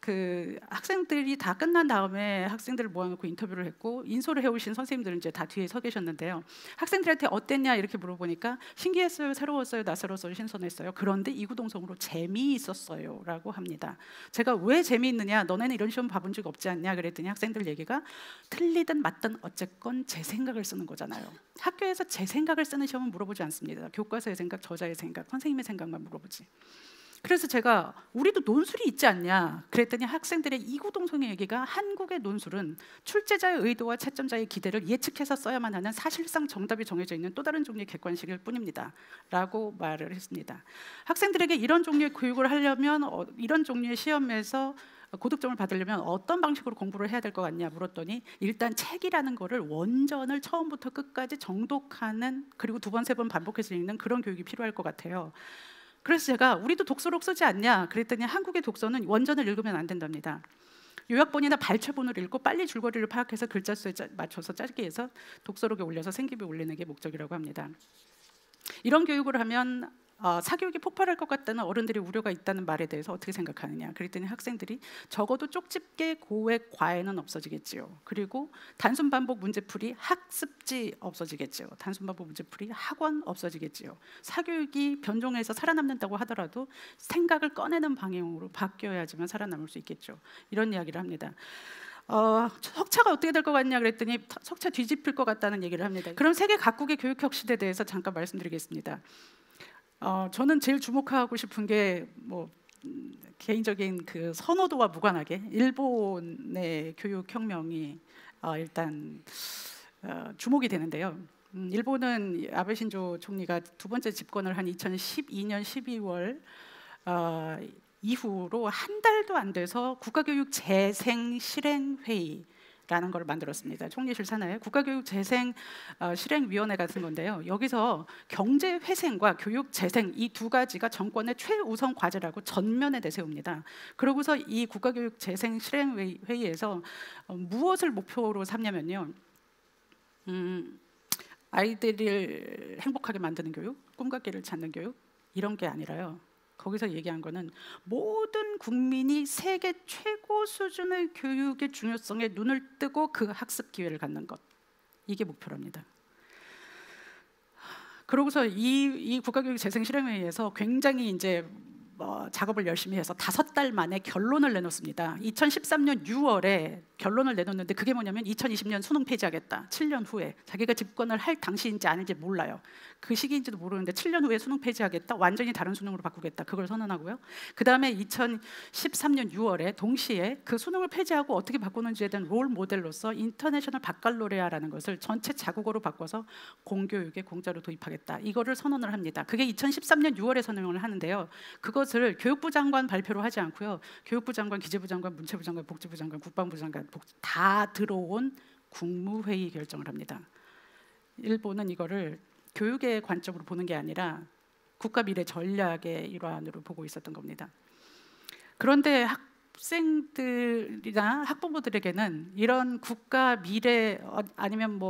그 학생들이 다 끝난 다음에 학생들을 모아놓고 인터뷰를 했고, 인솔을 해오신 선생님들은 이제 다 뒤에 서 계셨는데요. 학생들한테 어땠냐 이렇게 물어보니까 신기했어요, 새로웠어요, 낯설었어요, 신선했어요. 그런데 이구동성으로 재미있었어요 라고 합니다. 제가 왜 재미있느냐, 너네는 이런 시험 봐본 적 없지 않냐 그랬더니 학생들 얘기가 틀리든 맞든 어쨌건 제 생각을 쓰는 거잖아요. 학교에서 제 생각을 쓰는 시험은 물어보지 않습니다. 교과서의 생각, 저자의 생각, 선생님의 생각만 물어보지. 그래서 제가 우리도 논술이 있지 않냐 그랬더니 학생들의 이구동성의 얘기가, 한국의 논술은 출제자의 의도와 채점자의 기대를 예측해서 써야만 하는 사실상 정답이 정해져 있는 또 다른 종류의 객관식일 뿐입니다 라고 말을 했습니다. 학생들에게 이런 종류의 교육을 하려면 이런 종류의 시험에서 고득점을 받으려면 어떤 방식으로 공부를 해야 될 것 같냐 물었더니, 일단 책이라는 거를 원전을 처음부터 끝까지 정독하는, 그리고 2번, 3번 반복해서 읽는 그런 교육이 필요할 것 같아요. 그래서 제가 우리도 독서록 쓰지 않냐 그랬더니 한국의 독서는 원전을 읽으면 안 된답니다. 요약본이나 발췌본을 읽고 빨리 줄거리를 파악해서 글자 수에 맞춰서 짧게 해서 독서록에 올려서 생기부에 올리는 게 목적이라고 합니다. 이런 교육을 하면 사교육이 폭발할 것 같다는 어른들의 우려가 있다는 말에 대해서 어떻게 생각하느냐. 그랬더니 학생들이 적어도 쪽집게 고액 과외는 없어지겠지요. 그리고 단순 반복 문제풀이 학습지 없어지겠지요. 단순 반복 문제풀이 학원 없어지겠지요. 사교육이 변종해서 살아남는다고 하더라도 생각을 꺼내는 방향으로 바뀌어야지만 살아남을 수 있겠죠. 이런 이야기를 합니다. 석차가 어떻게 될 것 같냐 그랬더니 석차 뒤집힐 것 같다는 얘기를 합니다. 그럼 세계 각국의 교육 혁신에 대해서 잠깐 말씀드리겠습니다. 저는 제일 주목하고 싶은 게 개인적인 그 선호도와 무관하게 일본의 교육 혁명이 일단 주목이 되는데요. 일본은 아베 신조 총리가 두 번째 집권을 한 2012년 12월 이후로 한 달도 안 돼서 국가교육 재생 실행 회의라는 걸 만들었습니다. 총리실 산하에 국가교육 재생 실행위원회 같은 건데요. 여기서 경제 회생과 교육 재생 이 두 가지가 정권의 최우선 과제라고 전면에 내세웁니다. 그러고서 이 국가교육 재생 실행 회의에서 무엇을 목표로 삼냐면요. 아이들을 행복하게 만드는 교육, 꿈과 길을 찾는 교육 이런 게 아니라요. 거기서 얘기한 거는 모든 국민이 세계 최고 수준의 교육의 중요성에 눈을 뜨고 그 학습 기회를 갖는 것. 이게 목표랍니다. 그러고서 이 국가교육 재생 실행회의에서 굉장히 이제 작업을 열심히 해서 5달 만에 결론을 내놓습니다. 2013년 6월에 결론을 내놓는데 그게 뭐냐면 2020년 수능 폐지하겠다. 7년 후에 자기가 집권을 할 당시인지 아닌지 몰라요. 그 시기인지도 모르는데 7년 후에 수능 폐지하겠다. 완전히 다른 수능으로 바꾸겠다. 그걸 선언하고요. 그 다음에 2013년 6월에 동시에 그 수능을 폐지하고 어떻게 바꾸는지에 대한 롤 모델로서 인터내셔널 바칼로레아라는 것을 전체 자국어로 바꿔서 공교육에 공짜로 도입하겠다. 이거를 선언을 합니다. 그게 2013년 6월에 선언을 하는데요. 그것을 교육부 장관 발표로 하지 않고요. 교육부 장관, 기재부 장관, 문체부 장관, 복지부 장관, 국방부 장관 다 들어온 국무회의 결정을 합니다. 일본은 이거를 교육의 관점으로 보는 게 아니라 국가 미래 전략의 일환으로 보고 있었던 겁니다. 그런데 학생들이나 학부모들에게는 이런 국가 미래 아니면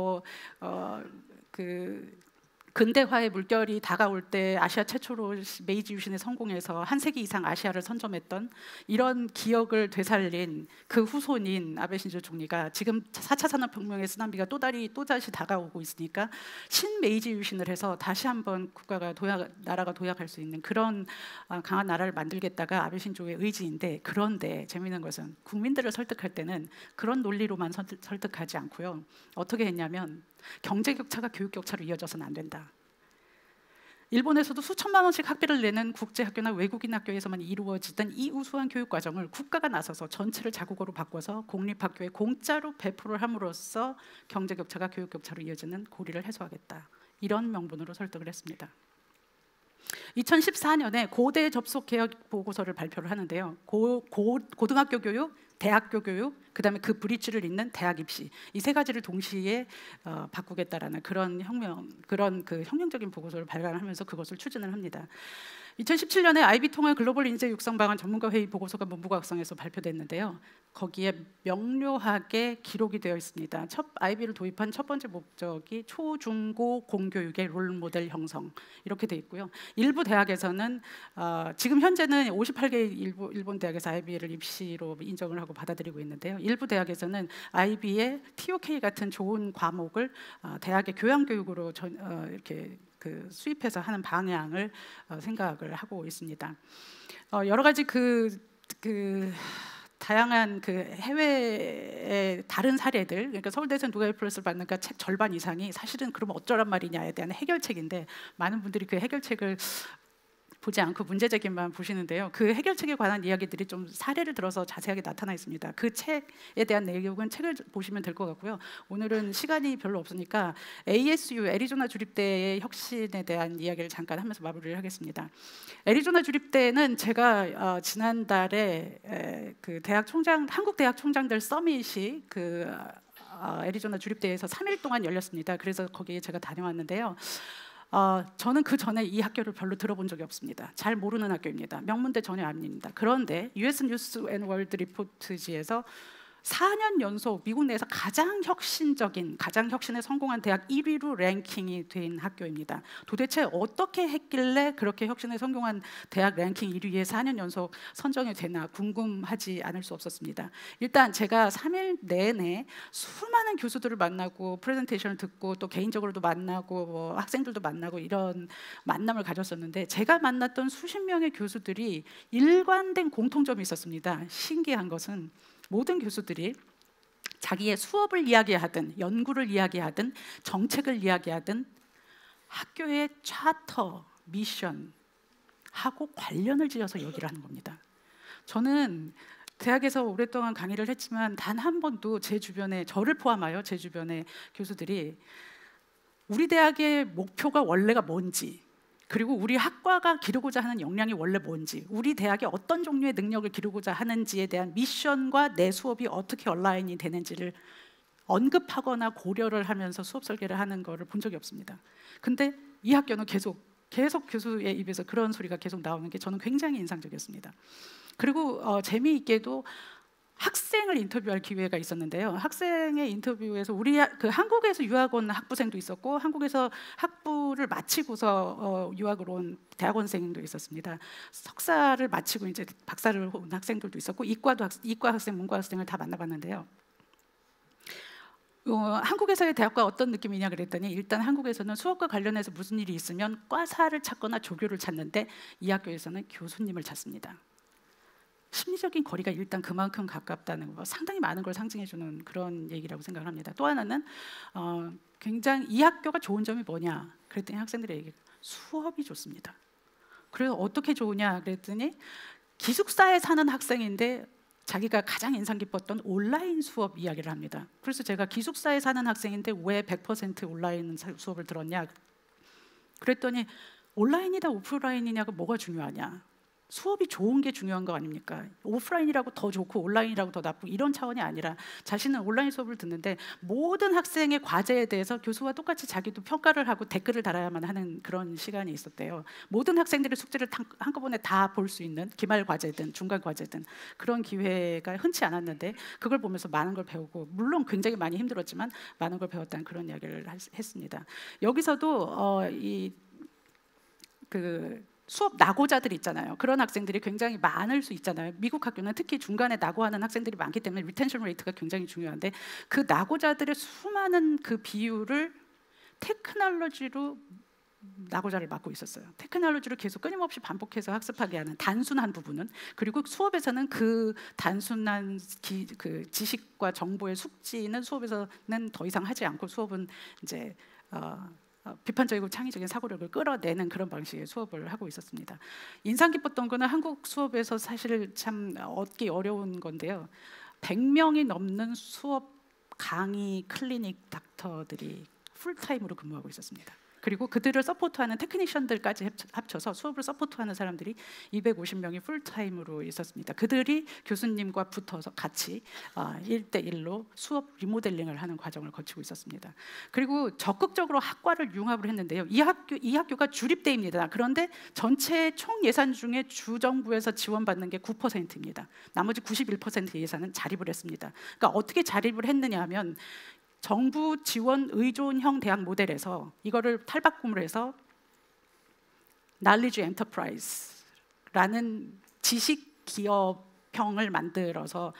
근대화의 물결이 다가올 때 아시아 최초로 메이지 유신에 성공해서 한 세기 이상 아시아를 선점했던 이런 기억을 되살린 그 후손인 아베 신조 총리가 지금 4차 산업혁명의 쓰나미가 또다시 다가오고 있으니까 신메이지 유신을 해서 다시 한번 나라가 도약할 수 있는 그런 강한 나라를 만들겠다가 아베 신조의 의지인데, 그런데 재미있는 것은 국민들을 설득할 때는 그런 논리로만 설득하지 않고요. 어떻게 했냐면 경제 격차가 교육 격차로 이어져서는 안 된다. 일본에서도 수천만 원씩 학비를 내는 국제학교나 외국인 학교에서만 이루어지던 이 우수한 교육 과정을 국가가 나서서 전체를 자국어로 바꿔서 공립학교에 공짜로 배포를 함으로써 경제 격차가 교육 격차로 이어지는 고리를 해소하겠다. 이런 명분으로 설득을 했습니다. 2014년에 고대 접속 개혁 보고서를 발표를 하는데요. 고등학교 교육, 대학교 교육, 그다음에 그 브릿지를 잇는 대학 입시, 이 세 가지를 동시에 바꾸겠다라는 그런 혁명적인 보고서를 발간하면서 그것을 추진을 합니다. 2017년에 아이비 통합 글로벌 인재 육성 방안 전문가 회의 보고서가 문부과학성에서 발표됐는데요. 거기에 명료하게 기록이 되어 있습니다. 아이비를 도입한 첫 번째 목적이 초중고 공교육의 롤모델 형성, 이렇게 돼 있고요. 일부 대학에서는 지금 현재는 58개 일본 대학에서 아이비를 입시로 인정을 하고 받아들이고 있는데요. 일부 대학에서는 아이비의 TOK 같은 좋은 과목을 대학의 교양교육으로 이렇게 수입해서 하는 방향을 생각을 하고 있습니다. 여러 가지 다양한 해외의 다른 사례들, 그러니까 서울대에서 노벨 프라이즈를 받는가 책 절반 이상이 사실은 그럼 어쩌란 말이냐에 대한 해결책인데, 많은 분들이 그 해결책을 보지 않고 문제제기만 보시는데요. 그 해결책에 관한 이야기들이 좀 사례를 들어서 자세하게 나타나 있습니다. 그 책에 대한 내용은 책을 보시면 될 것 같고요. 오늘은 시간이 별로 없으니까 ASU 애리조나 주립대의 혁신에 대한 이야기를 잠깐 하면서 마무리를 하겠습니다. 애리조나 주립대는 제가 지난달에 한국 대학 총장들 서밋이 애리조나 주립대에서 3일 동안 열렸습니다. 그래서 거기에 제가 다녀왔는데요. 저는 그 전에 이 학교를 별로 들어본 적이 없습니다. 잘 모르는 학교입니다. 명문대 전혀 아닙니다. 그런데 US 뉴스 앤 월드 리포트지에서 4년 연속 미국 내에서 가장 혁신에 성공한 대학 1위로 랭킹이 된 학교입니다. 도대체 어떻게 했길래 그렇게 혁신에 성공한 대학 랭킹 1위에 4년 연속 선정이 되나 궁금하지 않을 수 없었습니다. 일단 제가 3일 내내 수많은 교수들을 만나고 프레젠테이션을 듣고 또 개인적으로도 만나고 뭐 학생들도 만나고 이런 만남을 가졌었는데, 제가 만났던 수십 명의 교수들이 일관된 공통점이 있었습니다. 신기한 것은 모든 교수들이 자기의 수업을 이야기하든 연구를 이야기하든 정책을 이야기하든 학교의 차터, 미션하고 관련을 지어서 얘기를 하는 겁니다. 저는 대학에서 오랫동안 강의를 했지만 단 한 번도 제 주변에, 저를 포함하여 제 주변의 교수들이 우리 대학의 목표가 원래가 뭔지, 그리고 우리 학과가 기르고자 하는 역량이 원래 뭔지, 우리 대학이 어떤 종류의 능력을 기르고자 하는지에 대한 미션과 내 수업이 어떻게 얼라인이 되는지를 언급하거나 고려를 하면서 수업 설계를 하는 거를 본 적이 없습니다. 근데 이 학교는 계속 교수의 입에서 그런 소리가 계속 나오는 게 저는 굉장히 인상적이었습니다. 그리고 재미있게도 학생을 인터뷰할 기회가 있었는데요. 학생의 인터뷰에서 우리 한국에서 유학 온 학부생도 있었고, 한국에서 학부를 마치고서 유학을 온 대학원생도 있었습니다. 석사를 마치고 이제 박사를 온 학생들도 있었고, 이과 학생, 문과 학생을 다 만나봤는데요. 한국에서의 대학과 어떤 느낌이냐 그랬더니, 일단 한국에서는 수업과 관련해서 무슨 일이 있으면 과사를 찾거나 조교를 찾는데, 이 학교에서는 교수님을 찾습니다. 심리적인 거리가 일단 그만큼 가깝다는 거, 상당히 많은 걸 상징해주는 그런 얘기라고 생각을 합니다. 또 하나는 굉장히 이 학교가 좋은 점이 뭐냐 그랬더니 학생들의 얘기, 수업이 좋습니다. 그래서 어떻게 좋으냐 그랬더니 기숙사에 사는 학생인데 자기가 가장 인상 깊었던 온라인 수업 이야기를 합니다. 그래서 제가 기숙사에 사는 학생인데 왜 100% 온라인 수업을 들었냐 그랬더니, 온라인이다 오프라인이냐가 뭐가 중요하냐, 수업이 좋은 게 중요한 거 아닙니까? 오프라인이라고 더 좋고 온라인이라고 더 나쁘고 이런 차원이 아니라, 자신은 온라인 수업을 듣는데 모든 학생의 과제에 대해서 교수와 똑같이 자기도 평가를 하고 댓글을 달아야만 하는 그런 시간이 있었대요. 모든 학생들의 숙제를 한꺼번에 다 볼 수 있는 기말 과제든 중간 과제든 그런 기회가 흔치 않았는데, 그걸 보면서 많은 걸 배우고, 물론 굉장히 많이 힘들었지만 많은 걸 배웠다는 그런 이야기를 했습니다. 여기서도 수업 낙오자들 있잖아요. 그런 학생들이 굉장히 많을 수 있잖아요. 미국 학교는 특히 중간에 낙오하는 학생들이 많기 때문에 리텐션 레이트가 굉장히 중요한데, 그 낙오자들의 수많은 그 비율을 테크놀로지로 낙오자를 맡고 있었어요. 테크놀로지를 계속 끊임없이 반복해서 학습하게 하는 단순한 부분은, 그리고 수업에서는 그 단순한 그 지식과 정보의 숙지는 수업에서는 더 이상 하지 않고, 수업은 이제 비판적이고 창의적인 사고력을 끌어내는 그런 방식의 수업을 하고 있었습니다. 인상 깊었던 거는 한국 수업에서 사실 참 얻기 어려운 건데요. 100명이 넘는 수업 강의 클리닉 닥터들이 풀타임으로 근무하고 있었습니다. 그리고 그들을 서포트하는 테크니션들까지 합쳐서 수업을 서포트하는 사람들이 250명이 풀타임으로 있었습니다. 그들이 교수님과 붙어서 같이 1대1로 수업 리모델링을 하는 과정을 거치고 있었습니다. 그리고 적극적으로 학과를 융합을 했는데요. 이 학교가 주립대입니다. 그런데 전체 총 예산 중에 주정부에서 지원받는 게 9%입니다. 나머지 91% 예산은 자립을 했습니다. 그러니까 어떻게 자립을 했느냐 하면, 정부 지원 의존형 대학 모델에서 이거를 탈바꿈을 해서 Knowledge Enterprise라는 지식 기업형을 만들어서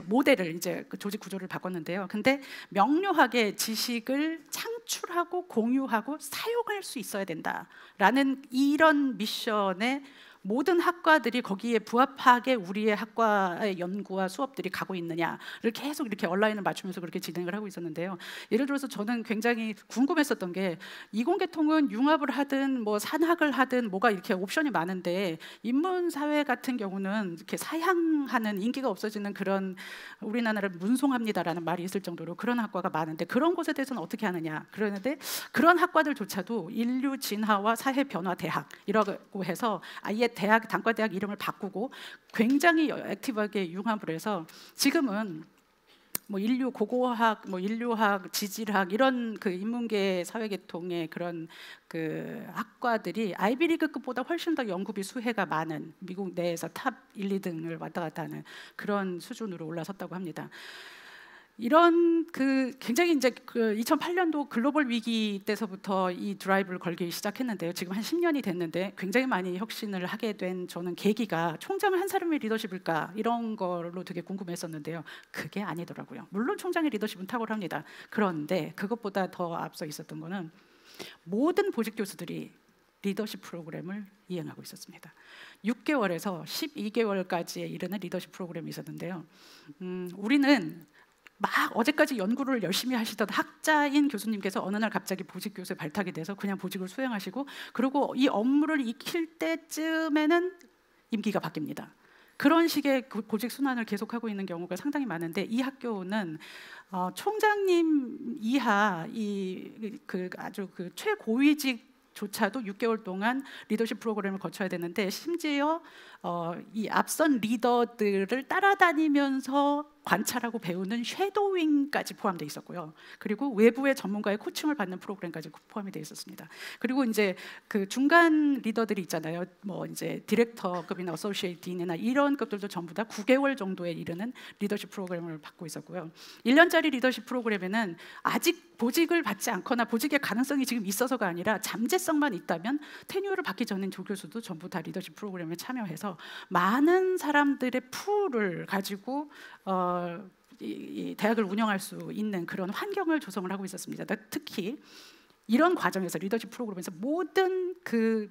모델을, 이제 그 조직 구조를 바꿨는데요. 근데 명료하게 지식을 창출하고 공유하고 사용할 수 있어야 된다라는 이런 미션에 모든 학과들이 거기에 부합하게 우리의 학과의 연구와 수업들이 가고 있느냐를 계속 이렇게 온라인을 맞추면서 그렇게 진행을 하고 있었는데요. 예를 들어서 저는 굉장히 궁금했었던 게, 이공계통은 융합을 하든 뭐 산학을 하든 뭐가 이렇게 옵션이 많은데, 인문사회 같은 경우는 이렇게 사양하는, 인기가 없어지는 그런, 우리나라를 문송합니다라는 말이 있을 정도로 그런 학과가 많은데, 그런 곳에 대해서는 어떻게 하느냐 그러는데, 그런 학과들조차도 인류 진화와 사회 변화 대학이라고 해서 아예 단과대학 이름을 바꾸고 굉장히 액티브하게 융합을 해서, 지금은 뭐 인류 고고학, 뭐 인류학, 지질학 이런 그 인문계 사회계통의 그런 그 학과들이 아이비리그급보다 훨씬 더 연구비 수혜가 많은 미국 내에서 탑 1, 2등을 왔다 갔다 하는 그런 수준으로 올라섰다고 합니다. 이런 그 굉장히 이제 그 2008년도 글로벌 위기 때서부터 이 드라이브를 걸기 시작했는데요. 지금 한 10년이 됐는데 굉장히 많이 혁신을 하게 된 저는 계기가 총장은 한 사람의 리더십일까 이런 걸로 되게 궁금했었는데요. 그게 아니더라고요. 물론 총장의 리더십은 탁월합니다. 그런데 그것보다 더 앞서 있었던 거는 모든 보직 교수들이 리더십 프로그램을 이행하고 있었습니다. 6개월에서 12개월까지에 이르는 리더십 프로그램이 있었는데요. 우리는 막 어제까지 연구를 열심히 하시던 학자인 교수님께서 어느 날 갑자기 보직 교수에 발탁이 돼서 그냥 보직을 수행하시고, 그리고 이 업무를 익힐 때쯤에는 임기가 바뀝니다. 그런 식의 보직 순환을 계속하고 있는 경우가 상당히 많은데, 이 학교는 총장님 이하 그 아주 그 최고위직조차도 6개월 동안 리더십 프로그램을 거쳐야 되는데, 심지어 이 앞선 리더들을 따라다니면서 관찰하고 배우는 쉐도윙까지 포함되어 있었고요. 그리고 외부의 전문가의 코칭을 받는 프로그램까지 포함이 되어 있었습니다. 그리고 이제 그 중간 리더들이 있잖아요. 뭐 이제 디렉터급이나 어소시에이트 딘이나 이런 것들도 전부 다 9개월 정도에 이르는 리더십 프로그램을 받고 있었고요. 1년짜리 리더십 프로그램에는 아직 보직을 받지 않거나 보직의 가능성이 지금 있어서가 아니라 잠재성만 있다면 테뉴어를 받기 전인 조교수도 전부 다 리더십 프로그램에 참여해서 많은 사람들의 풀을 가지고 이 대학을 운영할 수 있는 그런 환경을 조성을 하고 있었습니다. 특히 이런 과정에서 리더십 프로그램에서 모든 그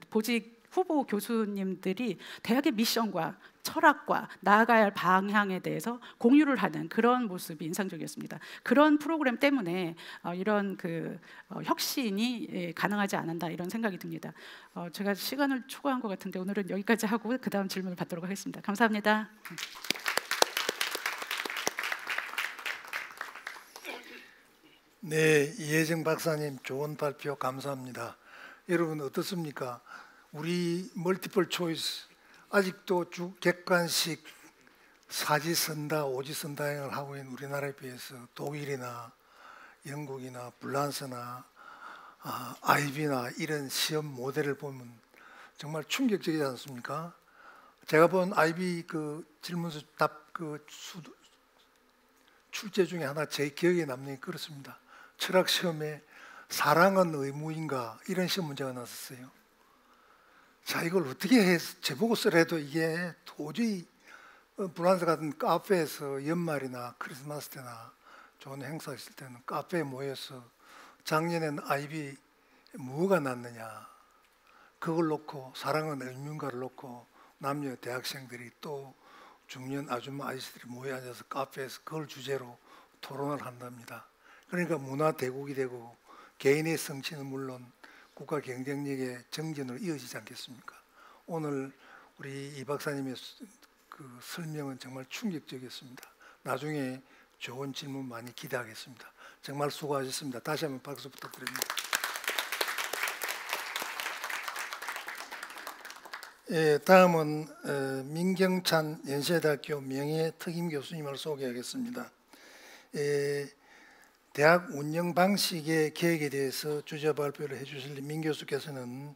보직 후보 교수님들이 대학의 미션과 철학과 나아가야 할 방향에 대해서 공유를 하는 그런 모습이 인상적이었습니다. 그런 프로그램 때문에 이런 그 혁신이 가능하지 않는다 이런 생각이 듭니다. 제가 시간을 초과한 것 같은데 오늘은 여기까지 하고 그 다음 질문을 받도록 하겠습니다. 감사합니다. 네, 이혜정 박사님 좋은 발표 감사합니다. 여러분 어떻습니까? 우리 멀티플 초이스 아직도 객관식 사지선다 오지선다형을 하고 있는 우리나라에 비해서 독일이나 영국이나 프랑스나 IB나 이런 시험 모델을 보면 정말 충격적이지 않습니까? 제가 본 IB 그 질문서 답 그 출제 중에 하나 제 기억에 남는 게 그렇습니다. 철학 시험에 사랑은 의무인가 이런 시험 문제가 나왔어요. 자, 이걸 어떻게 해서 제보고 쓰래도 이게 도저히 프랑스 같은 카페에서 연말이나 크리스마스 때나 좋은 행사 있을 때는 카페에 모여서 작년에는 IB 뭐가 났느냐 그걸 놓고 사랑은 의무인가를 놓고 남녀 대학생들이 또 중년 아줌마 아저씨들이 모여 앉아서 카페에서 그걸 주제로 토론을 한답니다. 그러니까 문화 대국이 되고 개인의 성취는 물론 국가 경쟁력의 정전으로 이어지지 않겠습니까? 오늘 우리 이 박사님의 그 설명은 정말 충격적이었습니다. 나중에 좋은 질문 많이 기대하겠습니다. 정말 수고하셨습니다. 다시 한번 박수 부탁드립니다. 예, 다음은 민경찬 연세대학교 명예특임 교수님을 소개하겠습니다. 대학 운영 방식의 계획에 대해서 주제 발표를 해주실 민 교수께서는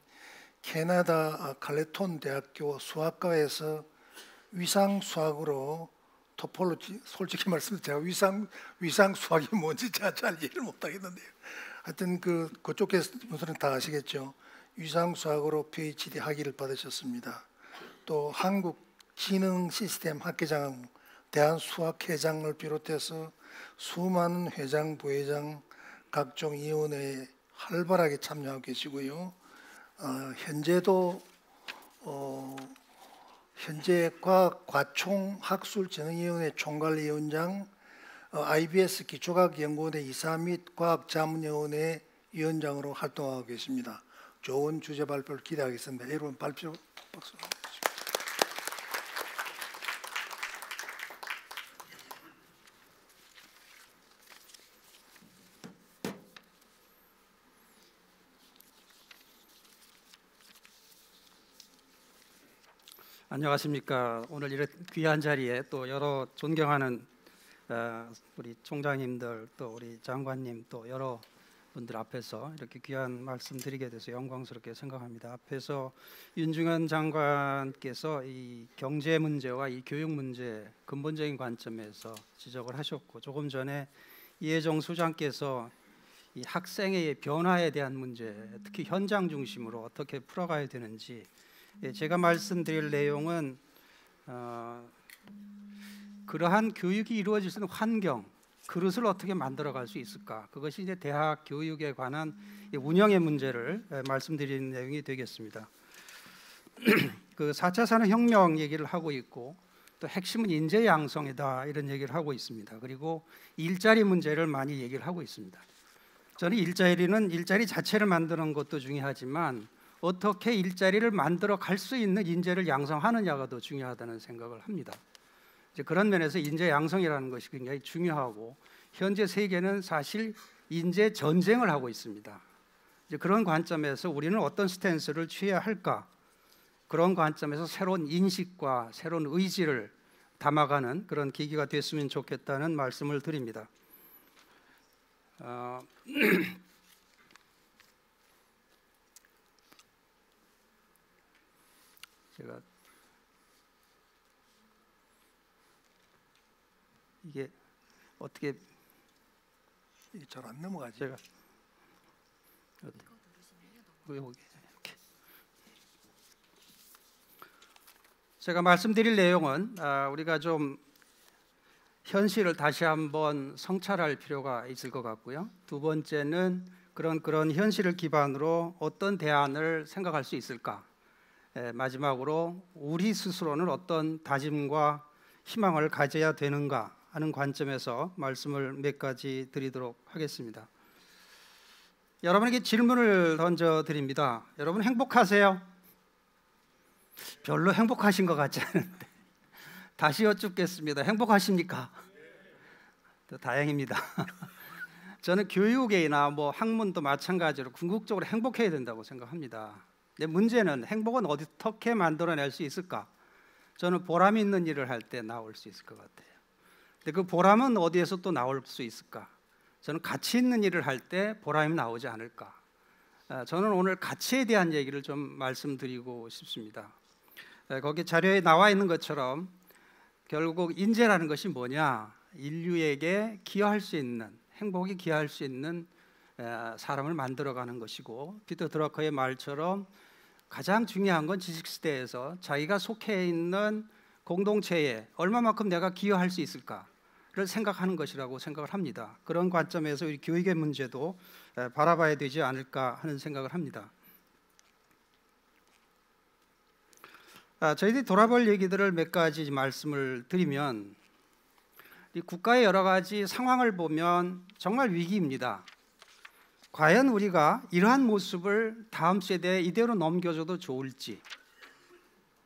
캐나다 칼레톤 대학교 수학과에서 위상 수학으로 토폴로지, 솔직히 말씀드리면 제가 위상 수학이 뭔지 잘 이해를 못하겠는데요. 하여튼 그쪽에서 분들은 다 아시겠죠. 위상 수학으로 PhD 학위를 받으셨습니다. 또 한국 지능 시스템 학회장, 대한수학회장을 비롯해서 수많은 회장, 부회장, 각종 위원회에 활발하게 참여하고 계시고요. 현재도 현재 과학과총학술진흥위원회 총괄위원장, IBS 기초과학연구원의 이사 및 과학자문위원회 위원장으로 활동하고 계십니다. 좋은 주제 발표를 기대하겠습니다. 여러분 발표 박수. 안녕하십니까. 오늘 이렇게 귀한 자리에 또 여러 존경하는 우리 총장님들 또 우리 장관님 또 여러 분들 앞에서 이렇게 귀한 말씀 드리게 돼서 영광스럽게 생각합니다. 앞에서 윤중현 장관께서 이 경제 문제와 이 교육 문제 근본적인 관점에서 지적을 하셨고, 조금 전에 이해정 소장께서 이 학생의 변화에 대한 문제, 특히 현장 중심으로 어떻게 풀어가야 되는지, 제가 말씀드릴 내용은 그러한 교육이 이루어질 수 있는 환경, 그릇을 어떻게 만들어갈 수 있을까, 그것이 이제 대학 교육에 관한 운영의 문제를 말씀드리는 내용이 되겠습니다. 그 4차 산업혁명 얘기를 하고 있고, 또 핵심은 인재 양성이다 이런 얘기를 하고 있습니다. 그리고 일자리 문제를 많이 얘기를 하고 있습니다. 저는 일자리 자체를 만드는 것도 중요하지만 어떻게 일자리를 만들어 갈 수 있는 인재를 양성하느냐가 더 중요하다는 생각을 합니다. 이제 그런 면에서 인재 양성이라는 것이 굉장히 중요하고, 현재 세계는 사실 인재 전쟁을 하고 있습니다. 이제 그런 관점에서 우리는 어떤 스탠스를 취해야 할까? 그런 관점에서 새로운 인식과 새로운 의지를 담아가는 그런 계기가 됐으면 좋겠다는 말씀을 드립니다. 제가 이게 어떻게 잘 안 넘어가지. 제가 이렇게 제가 말씀드릴 내용은 우리가 좀 현실을 다시 한번 성찰할 필요가 있을 것 같고요. 두 번째는 그런 현실을 기반으로 어떤 대안을 생각할 수 있을까. 마지막으로 우리 스스로는 어떤 다짐과 희망을 가져야 되는가 하는 관점에서 말씀을 몇 가지 드리도록 하겠습니다. 여러분에게 질문을 던져드립니다. 여러분 행복하세요? 별로 행복하신 것 같지 않은데 다시 여쭙겠습니다. 행복하십니까? 다행입니다. 저는 교육이나 학문도 마찬가지로 궁극적으로 행복해야 된다고 생각합니다. 근데 문제는 행복은 어떻게 만들어낼 수 있을까? 저는 보람 있는 일을 할 때 나올 수 있을 것 같아요. 근데 그 보람은 어디에서 또 나올 수 있을까? 저는 가치 있는 일을 할 때 보람이 나오지 않을까? 저는 오늘 가치에 대한 얘기를 좀 말씀드리고 싶습니다. 거기 자료에 나와 있는 것처럼 결국 인재라는 것이 뭐냐? 인류에게 기여할 수 있는, 행복에 기여할 수 있는 사람을 만들어가는 것이고, 피터 드러커의 말처럼 가장 중요한 건 지식시대에서 자기가 속해 있는 공동체에 얼마만큼 내가 기여할 수 있을까를 생각하는 것이라고 생각을 합니다. 그런 관점에서 우리 교육의 문제도 바라봐야 되지 않을까 하는 생각을 합니다. 저희들이 돌아볼 얘기들을 몇 가지 말씀을 드리면, 이 국가의 여러 가지 상황을 보면 정말 위기입니다. 과연 우리가 이러한 모습을 다음 세대에 이대로 넘겨줘도 좋을지,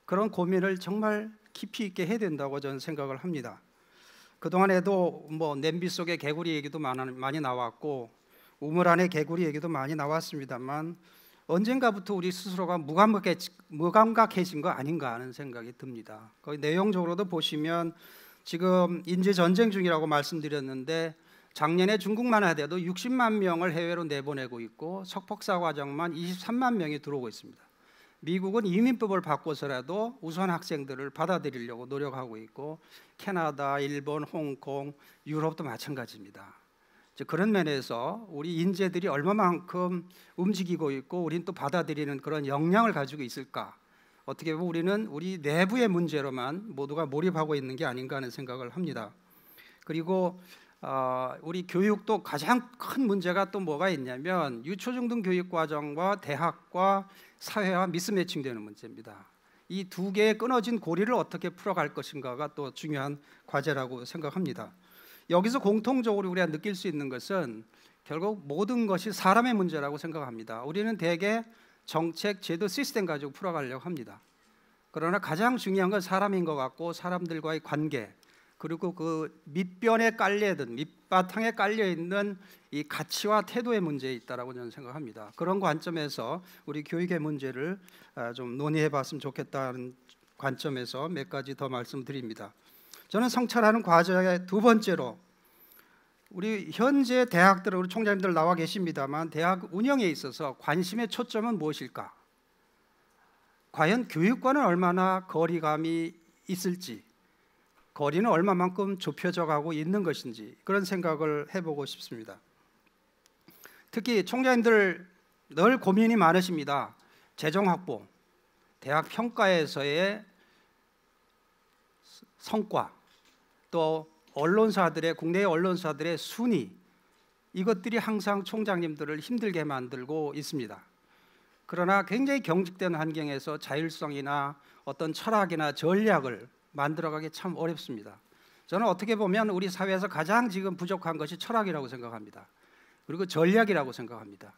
그런 고민을 정말 깊이 있게 해야 된다고 저는 생각을 합니다. 그동안에도 냄비 속의 개구리 얘기도 많이 나왔고 우물 안의 개구리 얘기도 많이 나왔습니다만, 언젠가부터 우리 스스로가 무감각해진 거 아닌가 하는 생각이 듭니다. 거기 내용적으로도 보시면 지금 인재 전쟁 중이라고 말씀드렸는데, 작년에 중국만 하더라도 60만 명을 해외로 내보내고 있고 석박사 과정만 23만 명이 들어오고 있습니다. 미국은 이민법을 바꿔서라도 우수한 학생들을 받아들이려고 노력하고 있고, 캐나다, 일본, 홍콩, 유럽도 마찬가지입니다. 그런 면에서 우리 인재들이 얼마만큼 움직이고 있고 우리는 또 받아들이는 그런 역량을 가지고 있을까? 어떻게 보면 우리는 우리 내부의 문제로만 모두가 몰입하고 있는 게 아닌가 하는 생각을 합니다. 그리고 우리 교육도 가장 큰 문제가 또 뭐가 있냐면, 유초중등 교육 과정과 대학과 사회와 미스매칭되는 문제입니다. 이 두 개의 끊어진 고리를 어떻게 풀어갈 것인가가 또 중요한 과제라고 생각합니다. 여기서 공통적으로 우리가 느낄 수 있는 것은 결국 모든 것이 사람의 문제라고 생각합니다. 우리는 대개 정책, 제도, 시스템 가지고 풀어가려고 합니다. 그러나 가장 중요한 건 사람인 것 같고, 사람들과의 관계, 그리고 그 밑변에 깔려있는, 밑바탕에 깔려있는 이 가치와 태도의 문제에 있다라고 저는 생각합니다. 그런 관점에서 우리 교육의 문제를 좀 논의해 봤으면 좋겠다는 관점에서 몇 가지 더 말씀드립니다. 저는 성찰하는 과정의 두 번째로 우리 현재 대학들, 우리 총장님들 나와 계십니다만 대학 운영에 있어서 관심의 초점은 무엇일까? 과연 교육과는 얼마나 거리감이 있을지, 거리는 얼마만큼 좁혀져 가고 있는 것인지 그런 생각을 해보고 싶습니다. 특히 총장님들 늘 고민이 많으십니다. 재정 확보, 대학 평가에서의 성과, 또 언론사들의, 국내 언론사들의 순위, 이것들이 항상 총장님들을 힘들게 만들고 있습니다. 그러나 굉장히 경직된 환경에서 자율성이나 어떤 철학이나 전략을 만들어가기 참 어렵습니다. 저는 어떻게 보면 우리 사회에서 가장 지금 부족한 것이 철학이라고 생각합니다. 그리고 전략이라고 생각합니다.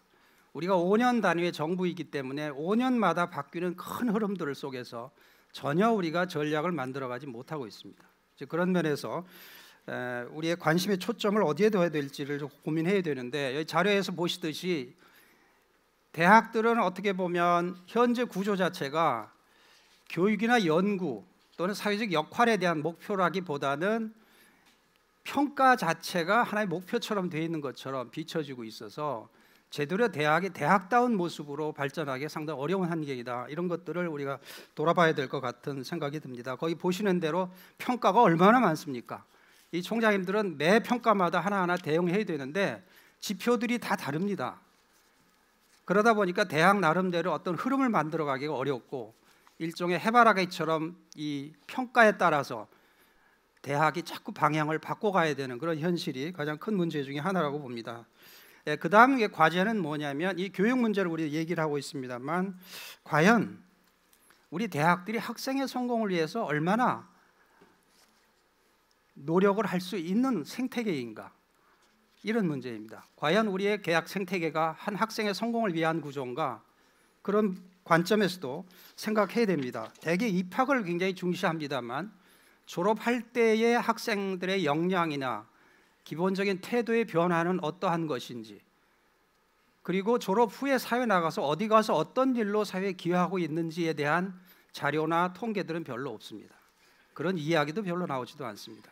우리가 5년 단위의 정부이기 때문에 5년마다 바뀌는 큰 흐름들 속에서 전혀 우리가 전략을 만들어가지 못하고 있습니다. 그런 면에서 우리의 관심의 초점을 어디에 둬야 될지를 좀 고민해야 되는데, 여기 자료에서 보시듯이 대학들은 어떻게 보면 현재 구조 자체가 교육이나 연구 또는 사회적 역할에 대한 목표라기보다는 평가 자체가 하나의 목표처럼 되어 있는 것처럼 비춰지고 있어서 제대로 대학이 대학다운 모습으로 발전하기 상당히 어려운 환경이다. 이런 것들을 우리가 돌아봐야 될 것 같은 생각이 듭니다. 거기 보시는 대로 평가가 얼마나 많습니까? 이 총장님들은 매 평가마다 하나하나 대응해야 되는데 지표들이 다 다릅니다. 그러다 보니까 대학 나름대로 어떤 흐름을 만들어가기가 어렵고 일종의 해바라기처럼 이 평가에 따라서 대학이 자꾸 방향을 바꿔가야 되는 그런 현실이 가장 큰 문제 중에 하나라고 봅니다. 그 다음에 과제는 뭐냐면 이 교육 문제를 우리 얘기를 하고 있습니다만 과연 우리 대학들이 학생의 성공을 위해서 얼마나 노력을 할 수 있는 생태계인가, 이런 문제입니다. 과연 우리의 대학 생태계가 한 학생의 성공을 위한 구조인가, 그런 관점에서도 생각해야 됩니다. 대개 입학을 굉장히 중시합니다만 졸업할 때의 학생들의 역량이나 기본적인 태도의 변화는 어떠한 것인지, 그리고 졸업 후에 사회 나가서 어디 가서 어떤 일로 사회에 기여하고 있는지에 대한 자료나 통계들은 별로 없습니다. 그런 이야기도 별로 나오지도 않습니다.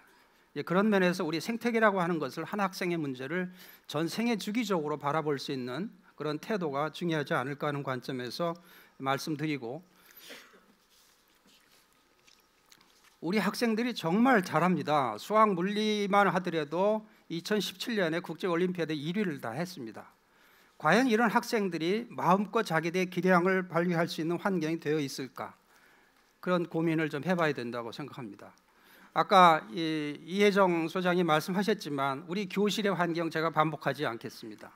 그런 면에서 우리 생태계라고 하는 것을 한 학생의 문제를 전 생애 주기적으로 바라볼 수 있는 그런 태도가 중요하지 않을까 하는 관점에서 말씀드리고, 우리 학생들이 정말 잘합니다. 수학, 물리만 하더라도 2017년에 국제올림피아드 1위를 다 했습니다. 과연 이런 학생들이 마음껏 자기들의 기량을 발휘할 수 있는 환경이 되어 있을까? 그런 고민을 좀 해봐야 된다고 생각합니다. 아까 이혜정 소장이 말씀하셨지만 우리 교실의 환경 제가 반복하지 않겠습니다.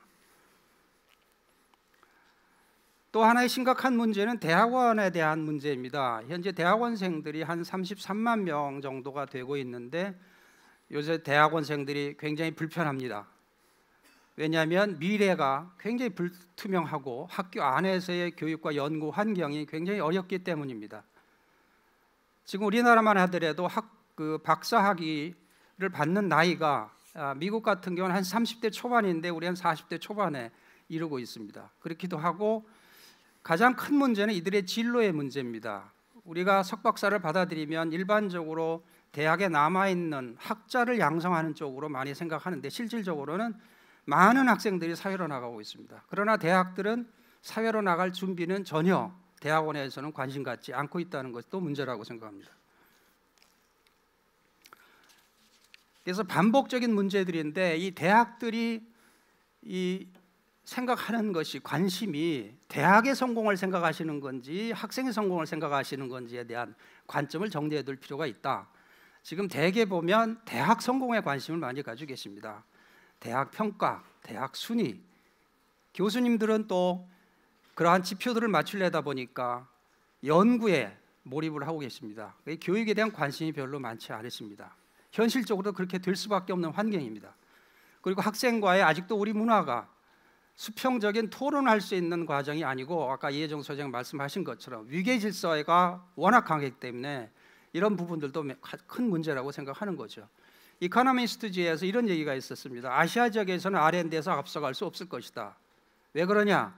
또 하나의 심각한 문제는 대학원에 대한 문제입니다. 현재 대학원생들이 한 33만 명 정도가 되고 있는데 요새 대학원생들이 굉장히 불편합니다. 왜냐하면 미래가 굉장히 불투명하고 학교 안에서의 교육과 연구 환경이 굉장히 어렵기 때문입니다. 지금 우리나라만 하더라도 박사학위를 받는 나이가 미국 같은 경우는 한 30대 초반인데 우리 한 40대 초반에 이르고 있습니다. 그렇기도 하고 가장 큰 문제는 이들의 진로의 문제입니다. 우리가 석박사를 받아들이면 일반적으로 대학에 남아있는 학자를 양성하는 쪽으로 많이 생각하는데 실질적으로는 많은 학생들이 사회로 나가고 있습니다. 그러나 대학들은 사회로 나갈 준비는 전혀 대학원에서는 관심 갖지 않고 있다는 것도 문제라고 생각합니다. 그래서 반복적인 문제들인데 이 대학들이 생각하는 것이, 관심이 대학의 성공을 생각하시는 건지 학생의 성공을 생각하시는 건지에 대한 관점을 정리해 둘 필요가 있다. 지금 대개 보면 대학 성공에 관심을 많이 가지고 계십니다. 대학 평가, 대학 순위, 교수님들은 또 그러한 지표들을 맞추려다 보니까 연구에 몰입을 하고 계십니다. 교육에 대한 관심이 별로 많지 않으십니다. 현실적으로 그렇게 될 수밖에 없는 환경입니다. 그리고 학생과의 아직도 우리 문화가 수평적인 토론할 수 있는 과정이 아니고 아까 이혜정 소장 말씀하신 것처럼 위계 질서가 워낙 강하기 때문에 이런 부분들도 큰 문제라고 생각하는 거죠. 이코노미스트지에서 이런 얘기가 있었습니다. 아시아 지역에서는 R&D에서 앞서갈 수 없을 것이다. 왜 그러냐?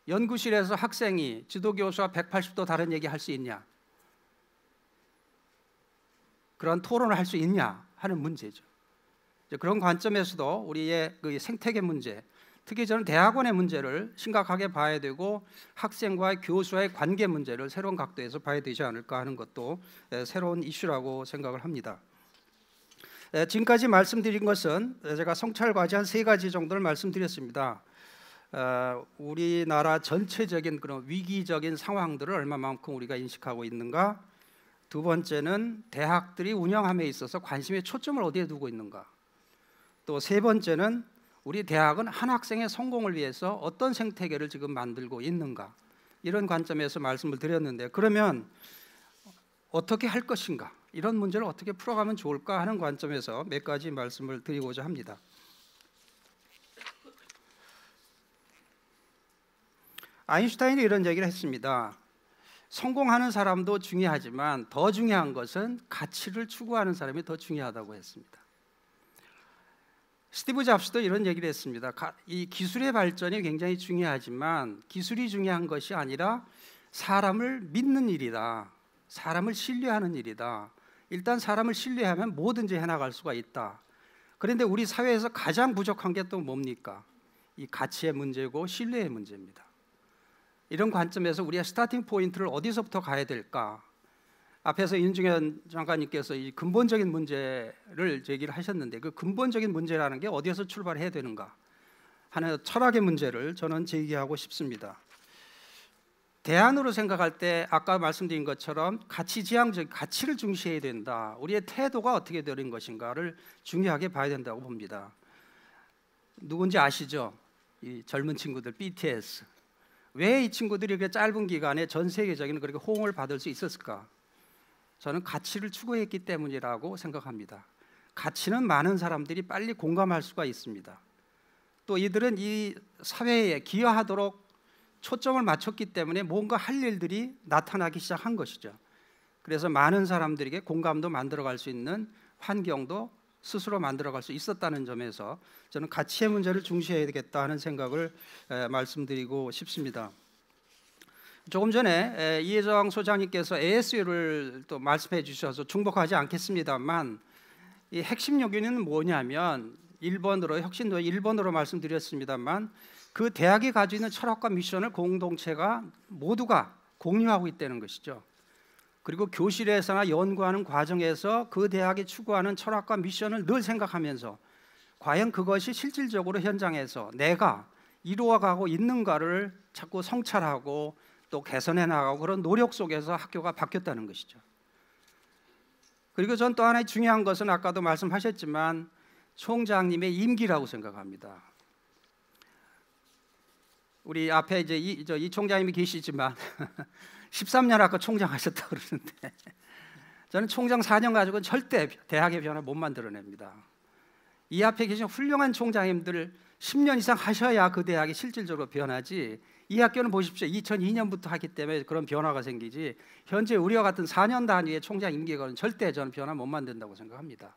연구실에서 학생이 지도교수와 180도 다른 얘기 할 수 있냐? 그런 토론을 할 수 있냐 하는 문제죠. 이제 그런 관점에서도 우리의 그 생태계 문제, 특히 저는 대학원의 문제를 심각하게 봐야 되고 학생과 교수와의 관계 문제를 새로운 각도에서 봐야 되지 않을까 하는 것도 새로운 이슈라고 생각을 합니다. 지금까지 말씀드린 것은 제가 성찰 과제 한 3가지 정도를 말씀드렸습니다. 우리나라 전체적인 그런 위기적인 상황들을 얼마만큼 우리가 인식하고 있는가, 두 번째는 대학들이 운영함에 있어서 관심의 초점을 어디에 두고 있는가, 또 세 번째는 우리 대학은 한 학생의 성공을 위해서 어떤 생태계를 지금 만들고 있는가, 이런 관점에서 말씀을 드렸는데, 그러면 어떻게 할 것인가, 이런 문제를 어떻게 풀어가면 좋을까 하는 관점에서 몇 가지 말씀을 드리고자 합니다. 아인슈타인이 이런 얘기를 했습니다. 성공하는 사람도 중요하지만 더 중요한 것은 가치를 추구하는 사람이 더 중요하다고 했습니다. 스티브 잡스도 이런 얘기를 했습니다. 이 기술의 발전이 굉장히 중요하지만 기술이 중요한 것이 아니라 사람을 믿는 일이다, 사람을 신뢰하는 일이다. 일단 사람을 신뢰하면 뭐든지 해나갈 수가 있다. 그런데 우리 사회에서 가장 부족한 게 또 뭡니까? 이 가치의 문제고 신뢰의 문제입니다. 이런 관점에서 우리의 스타팅 포인트를 어디서부터 가야 될까? 앞에서 윤중현 장관님께서 이 근본적인 문제를 제기를 하셨는데, 그 근본적인 문제라는 게 어디에서 출발해야 되는가 하는 철학의 문제를 저는 제기하고 싶습니다. 대안으로 생각할 때 아까 말씀드린 것처럼 가치지향적 가치를 중시해야 된다. 우리의 태도가 어떻게 되는 것인가를 중요하게 봐야 된다고 봅니다. 누군지 아시죠? 이 젊은 친구들 BTS. 왜 이 친구들이 그렇게 짧은 기간에 전 세계적인 그렇게 호응을 받을 수 있었을까? 저는 가치를 추구했기 때문이라고 생각합니다. 가치는 많은 사람들이 빨리 공감할 수가 있습니다. 또 이들은 이 사회에 기여하도록 초점을 맞췄기 때문에 뭔가 할 일들이 나타나기 시작한 것이죠. 그래서 많은 사람들에게 공감도 만들어갈 수 있는 환경도 스스로 만들어갈 수 있었다는 점에서 저는 가치의 문제를 중시해야 되겠다 하는 생각을 말씀드리고 싶습니다. 조금 전에 이혜정 소장님께서 ASU를 또 말씀해 주셔서 중복하지 않겠습니다만, 이 핵심 요인은 뭐냐면 일본어로 혁신도 일본어로 말씀드렸습니다만, 그 대학이 가지고 있는 철학과 미션을 공동체가 모두가 공유하고 있다는 것이죠. 그리고 교실에서나 연구하는 과정에서 그 대학이 추구하는 철학과 미션을 늘 생각하면서 과연 그것이 실질적으로 현장에서 내가 이루어가고 있는가를 자꾸 성찰하고 또 개선해 나가고, 그런 노력 속에서 학교가 바뀌었다는 것이죠. 그리고 전 또 하나의 중요한 것은 아까도 말씀하셨지만 총장님의 임기라고 생각합니다. 우리 앞에 이제 이 총장님이 계시지만 13년 아까 총장 하셨다고 그러는데, 저는 총장 4년 가지고는 절대 대학의 변화 못 만들어냅니다. 이 앞에 계신 훌륭한 총장님들 10년 이상 하셔야 그 대학이 실질적으로 변하지, 이 학교는 보십시오. 2002년부터 하기 때문에 그런 변화가 생기지, 현재 우리와 같은 4년 단위의 총장 임기가 절대 저는 변화 못 만든다고 생각합니다.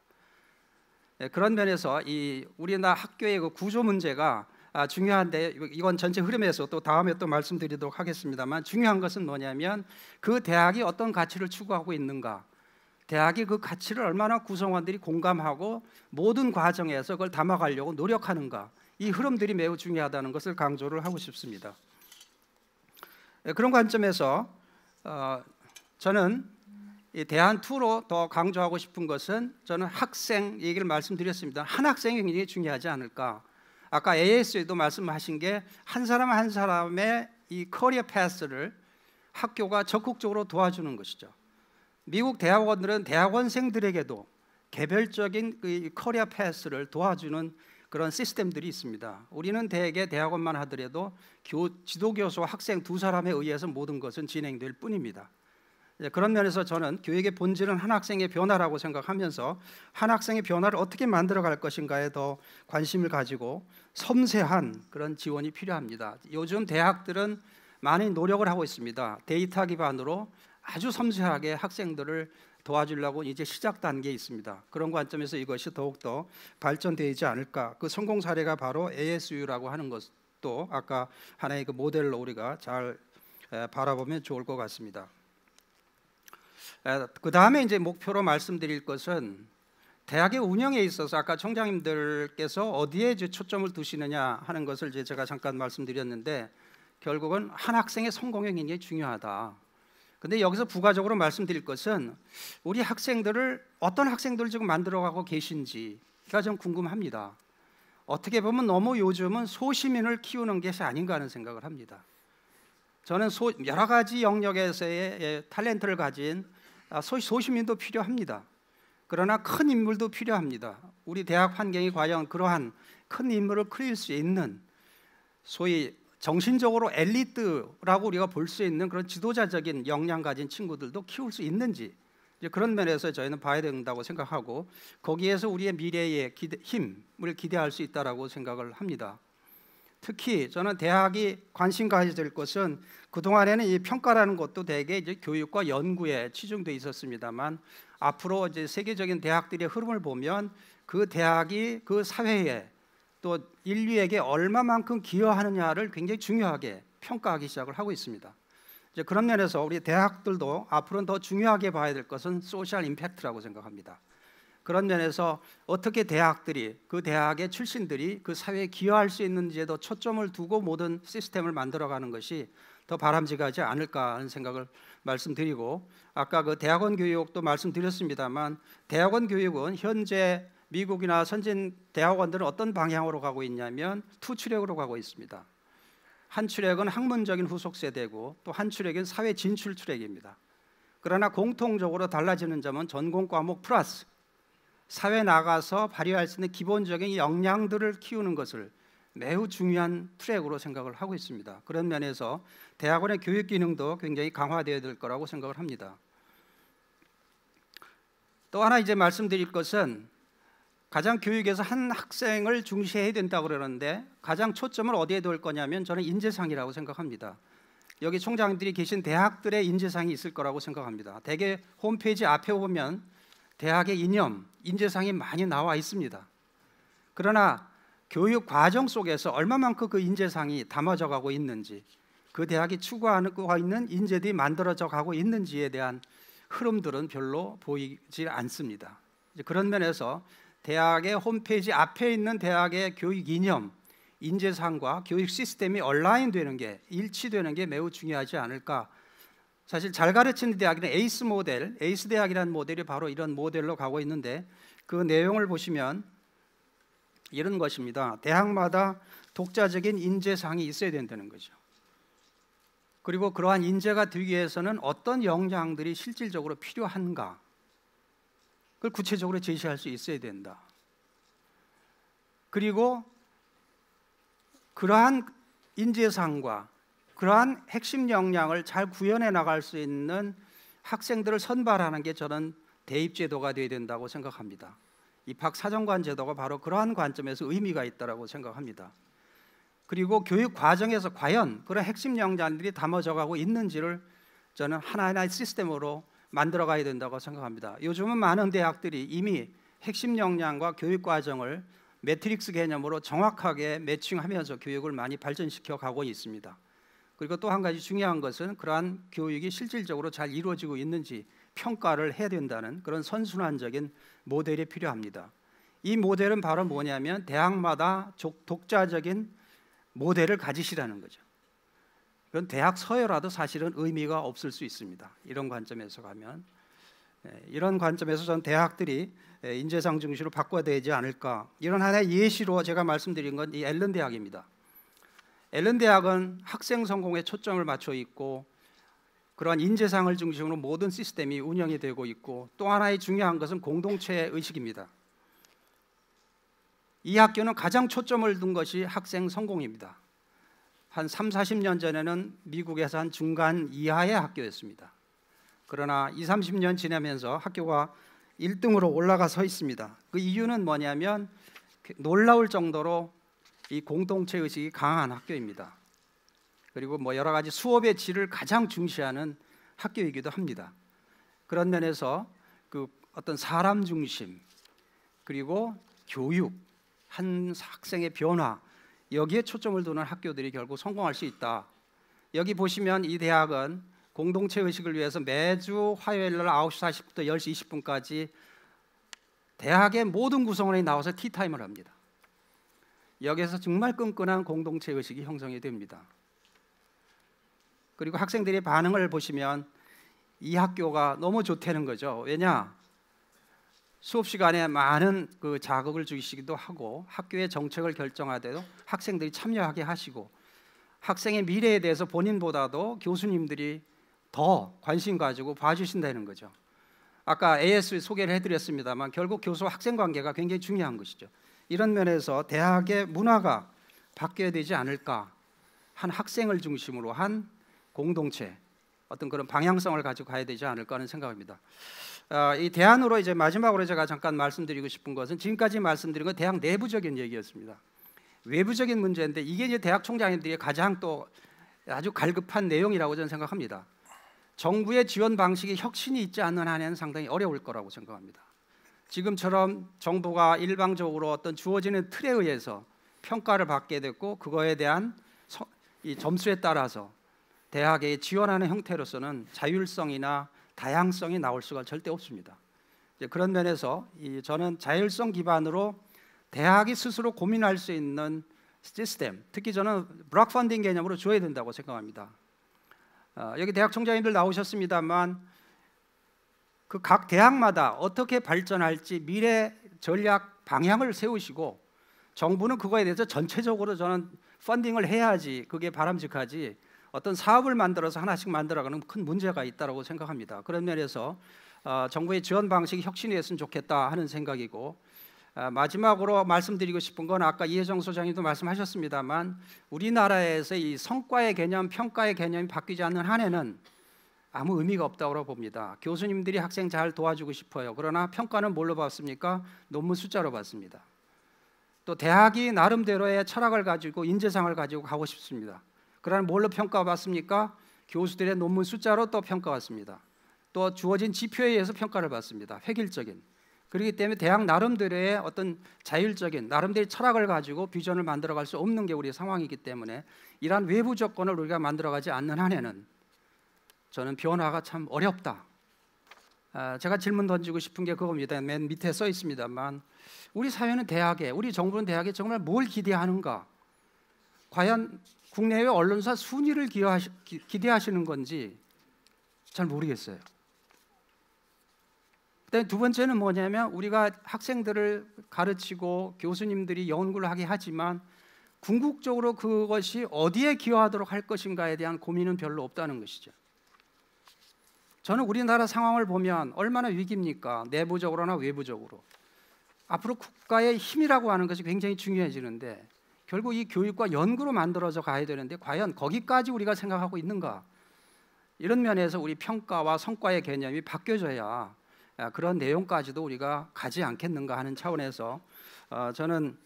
그런 면에서 이 우리나라 학교의 그 구조 문제가 중요한데, 이건 전체 흐름에서 또 다음에 또 말씀드리도록 하겠습니다만, 중요한 것은 뭐냐면 그 대학이 어떤 가치를 추구하고 있는가, 대학이 그 가치를 얼마나 구성원들이 공감하고 모든 과정에서 그걸 담아가려고 노력하는가, 이 흐름들이 매우 중요하다는 것을 강조를 하고 싶습니다. 그런 관점에서 저는 이 대안2로 더 강조하고 싶은 것은, 저는 학생 얘기를 말씀드렸습니다. 한 학생이 굉장히 중요하지 않을까. 아까 AS에도 말씀하신 게 한 사람 한 사람의 이 커리어 패스를 학교가 적극적으로 도와주는 것이죠. 미국 대학원들은 대학원생들에게도 개별적인 그 커리어 패스를 도와주는 그런 시스템들이 있습니다. 우리는 대개 대학원만 하더라도 지도교수와 학생 두 사람에 의해서 모든 것은 진행될 뿐입니다. 그런 면에서 저는 교육의 본질은 한 학생의 변화라고 생각하면서 한 학생의 변화를 어떻게 만들어갈 것인가에 더 관심을 가지고 섬세한 그런 지원이 필요합니다. 요즘 대학들은 많은 노력을 하고 있습니다. 데이터 기반으로 아주 섬세하게 학생들을 도와주려고 이제 시작 단계에 있습니다. 그런 관점에서 이것이 더욱더 발전되지 않을까. 그 성공 사례가 바로 ASU라고 하는 것도 아까 하나의 그 모델로 우리가 잘 바라보면 좋을 것 같습니다. 그 다음에 이제 목표로 말씀드릴 것은 대학의 운영에 있어서 아까 총장님들께서 어디에 이제 초점을 두시느냐 하는 것을 이제 제가 잠깐 말씀드렸는데 결국은 한 학생의 성공이 굉장히 중요하다. 근데 여기서 부가적으로 말씀드릴 것은 우리 학생들을 어떤 학생들을 지금 만들어가고 계신지가 좀 궁금합니다. 어떻게 보면 너무 요즘은 소시민을 키우는 것이 아닌가 하는 생각을 합니다. 저는 여러 가지 영역에서의 탤런트를 가진 소시민도 필요합니다. 그러나 큰 인물도 필요합니다. 우리 대학 환경이 과연 그러한 큰 인물을 키울 수 있는 소위 정신적으로 엘리트라고 우리가 볼 수 있는 그런 지도자적인 역량 가진 친구들도 키울 수 있는지 이제 그런 면에서 저희는 봐야 된다고 생각하고 거기에서 우리의 미래의 힘을 기대할 수 있다라고 생각을 합니다. 특히 저는 대학이 관심 가져야 될 것은 그동안에는 이 평가라는 것도 대개 이제 교육과 연구에 치중돼 있었습니다만 앞으로 이제 세계적인 대학들의 흐름을 보면 그 대학이 그 사회에 또 인류에게 얼마만큼 기여하느냐를 굉장히 중요하게 평가하기 시작을 하고 있습니다. 이제 그런 면에서 우리 대학들도 앞으로는 더 중요하게 봐야 될 것은 소셜 임팩트라고 생각합니다. 그런 면에서 어떻게 대학들이 그 대학의 출신들이 그 사회에 기여할 수 있는지에 더 초점을 두고 모든 시스템을 만들어가는 것이 더 바람직하지 않을까 하는 생각을 말씀드리고 아까 그 대학원 교육도 말씀드렸습니다만 대학원 교육은 현재 미국이나 선진 대학원들은 어떤 방향으로 가고 있냐면 투 트랙으로 가고 있습니다. 한 트랙은 학문적인 후속 세대고 또 한 트랙은 사회 진출 트랙입니다. 그러나 공통적으로 달라지는 점은 전공 과목 플러스 사회 나가서 발휘할 수 있는 기본적인 역량들을 키우는 것을 매우 중요한 트랙으로 생각을 하고 있습니다. 그런 면에서 대학원의 교육 기능도 굉장히 강화되어야 될 거라고 생각을 합니다. 또 하나 이제 말씀드릴 것은 가장 교육에서 한 학생을 중시해야 된다고 그러는데 가장 초점을 어디에 둘 거냐면 저는 인재상이라고 생각합니다. 여기 총장들이 계신 대학들의 인재상이 있을 거라고 생각합니다. 대개 홈페이지 앞에 보면 대학의 이념, 인재상이 많이 나와 있습니다. 그러나 교육 과정 속에서 얼마만큼 그 인재상이 담아져 가고 있는지 그 대학이 추구하고 있는 인재들이 만들어져 가고 있는지에 대한 흐름들은 별로 보이지 않습니다. 그런 면에서 대학의 홈페이지 앞에 있는 대학의 교육 이념, 인재상과 교육 시스템이 얼라인되는 게 일치되는 게 매우 중요하지 않을까. 사실 잘 가르치는 대학은 에이스 모델, 에이스 대학이라는 모델이 바로 이런 모델로 가고 있는데 그 내용을 보시면 이런 것입니다. 대학마다 독자적인 인재상이 있어야 된다는 거죠. 그리고 그러한 인재가 되기 위해서는 어떤 역량들이 실질적으로 필요한가 그걸 구체적으로 제시할 수 있어야 된다. 그리고 그러한 인재상과 그러한 핵심 역량을 잘 구현해 나갈 수 있는 학생들을 선발하는 게 저는 대입제도가 되어야 된다고 생각합니다. 입학사정관 제도가 바로 그러한 관점에서 의미가 있다고 생각합니다. 그리고 교육 과정에서 과연 그런 핵심 역량들이 담아져 가고 있는지를 저는 하나하나의 시스템으로 만들어 가야 된다고 생각합니다. 요즘은 많은 대학들이 이미 핵심 역량과 교육 과정을 매트릭스 개념으로 정확하게 매칭하면서 교육을 많이 발전시켜 가고 있습니다. 그리고 또 한 가지 중요한 것은 그러한 교육이 실질적으로 잘 이루어지고 있는지 평가를 해야 된다는 그런 선순환적인 모델이 필요합니다. 이 모델은 바로 뭐냐면 대학마다 독자적인 모델을 가지시라는 거죠. 그건 대학 서열화도 사실은 의미가 없을 수 있습니다. 이런 관점에서 가면 이런 관점에서 저는 대학들이 인재상 중시로 바꿔야 되지 않을까. 이런 하나의 예시로 제가 말씀드린 건 이 앨런 대학입니다. 앨런 대학은 학생 성공에 초점을 맞춰 있고 그러한 인재상을 중심으로 모든 시스템이 운영이 되고 있고 또 하나의 중요한 것은 공동체 의식입니다. 이 학교는 가장 초점을 둔 것이 학생 성공입니다. 한 3, 40년 전에는 미국에서 한 중간 이하의 학교였습니다. 그러나 20, 30년 지나면서 학교가 1등으로 올라가 서 있습니다. 그 이유는 뭐냐면 놀라울 정도로 이 공동체 의식이 강한 학교입니다. 그리고 뭐 여러 가지 수업의 질을 가장 중시하는 학교이기도 합니다. 그런 면에서 그 어떤 사람 중심 그리고 교육, 한 학생의 변화 여기에 초점을 두는 학교들이 결국 성공할 수 있다. 여기 보시면 이 대학은 공동체 의식을 위해서 매주 화요일 날 9시 40분부터 10시 20분까지 대학의 모든 구성원이 나와서 티타임을 합니다. 여기에서 정말 끈끈한 공동체 의식이 형성이 됩니다. 그리고 학생들의 반응을 보시면 이 학교가 너무 좋다는 거죠. 왜냐? 수업 시간에 많은 그 자극을 주시기도 하고 학교의 정책을 결정하대도 학생들이 참여하게 하시고 학생의 미래에 대해서 본인보다도 교수님들이 더 관심 가지고 봐주신다는 거죠. 아까 AS 소개를 해드렸습니다만 결국 교수와 학생 관계가 굉장히 중요한 것이죠. 이런 면에서 대학의 문화가 바뀌어야 되지 않을까, 한 학생을 중심으로 한 공동체, 어떤 그런 방향성을 가지고 가야 되지 않을까 하는 생각입니다. 이 대안으로 이제 마지막으로 제가 잠깐 말씀드리고 싶은 것은 지금까지 말씀드린 건 대학 내부적인 얘기였습니다. 외부적인 문제인데 이게 이제 대학 총장님들이 가장 또 아주 갈급한 내용이라고 저는 생각합니다. 정부의 지원 방식이 혁신이 있지 않는 한에는 상당히 어려울 거라고 생각합니다. 지금처럼 정부가 일방적으로 어떤 주어지는 틀에 의해서 평가를 받게 됐고 그거에 대한 이 점수에 따라서 대학에 지원하는 형태로서는 자율성이나 다양성이 나올 수가 절대 없습니다. 이제 그런 면에서 저는 자율성 기반으로 대학이 스스로 고민할 수 있는 시스템, 특히 저는 블록 펀딩 개념으로 줘야 된다고 생각합니다. 여기 대학 총장님들 나오셨습니다만 그 각 대학마다 어떻게 발전할지 미래 전략 방향을 세우시고 정부는 그거에 대해서 전체적으로 저는 펀딩을 해야지 그게 바람직하지 어떤 사업을 만들어서 하나씩 만들어가는 큰 문제가 있다고 생각합니다. 그런 면에서 정부의 지원 방식이 혁신이 됐으면 좋겠다 하는 생각이고 마지막으로 말씀드리고 싶은 건 아까 이혜정 소장님도 말씀하셨습니다만 우리나라에서 이 성과의 개념, 평가의 개념이 바뀌지 않는 한에는 아무 의미가 없다고 봅니다. 교수님들이 학생 잘 도와주고 싶어요. 그러나 평가는 뭘로 받습니까? 논문 숫자로 받습니다. 또 대학이 나름대로의 철학을 가지고 인재상을 가지고 가고 싶습니다. 그러나 뭘로 평가받습니까? 교수들의 논문 숫자로 또 평가받습니다. 또 주어진 지표에 의해서 평가를 받습니다. 획일적인. 그렇기 때문에 대학 나름대로의 어떤 자율적인 나름대로의 철학을 가지고 비전을 만들어갈 수 없는 게 우리의 상황이기 때문에 이러한 외부 조건을 우리가 만들어가지 않는 한에는 저는 변화가 참 어렵다. 제가 질문 던지고 싶은 게 그겁니다. 맨 밑에 써 있습니다만 우리 사회는 대학에, 우리 정부는 대학에 정말 뭘 기대하는가? 과연 국내외 언론사 순위를 기대하시는 건지 잘 모르겠어요. 그다음에 두 번째는 뭐냐면 우리가 학생들을 가르치고 교수님들이 연구를 하게 하지만 궁극적으로 그것이 어디에 기여하도록 할 것인가에 대한 고민은 별로 없다는 것이죠. 저는 우리나라 상황을 보면 얼마나 위기입니까? 내부적으로나 외부적으로. 앞으로 국가의 힘이라고 하는 것이 굉장히 중요해지는데 결국 이 교육과 연구로 만들어져 가야 되는데 과연 거기까지 우리가 생각하고 있는가? 이런 면에서 우리 평가와 성과의 개념이 바뀌어져야 그런 내용까지도 우리가 가지 않겠는가 하는 차원에서 저는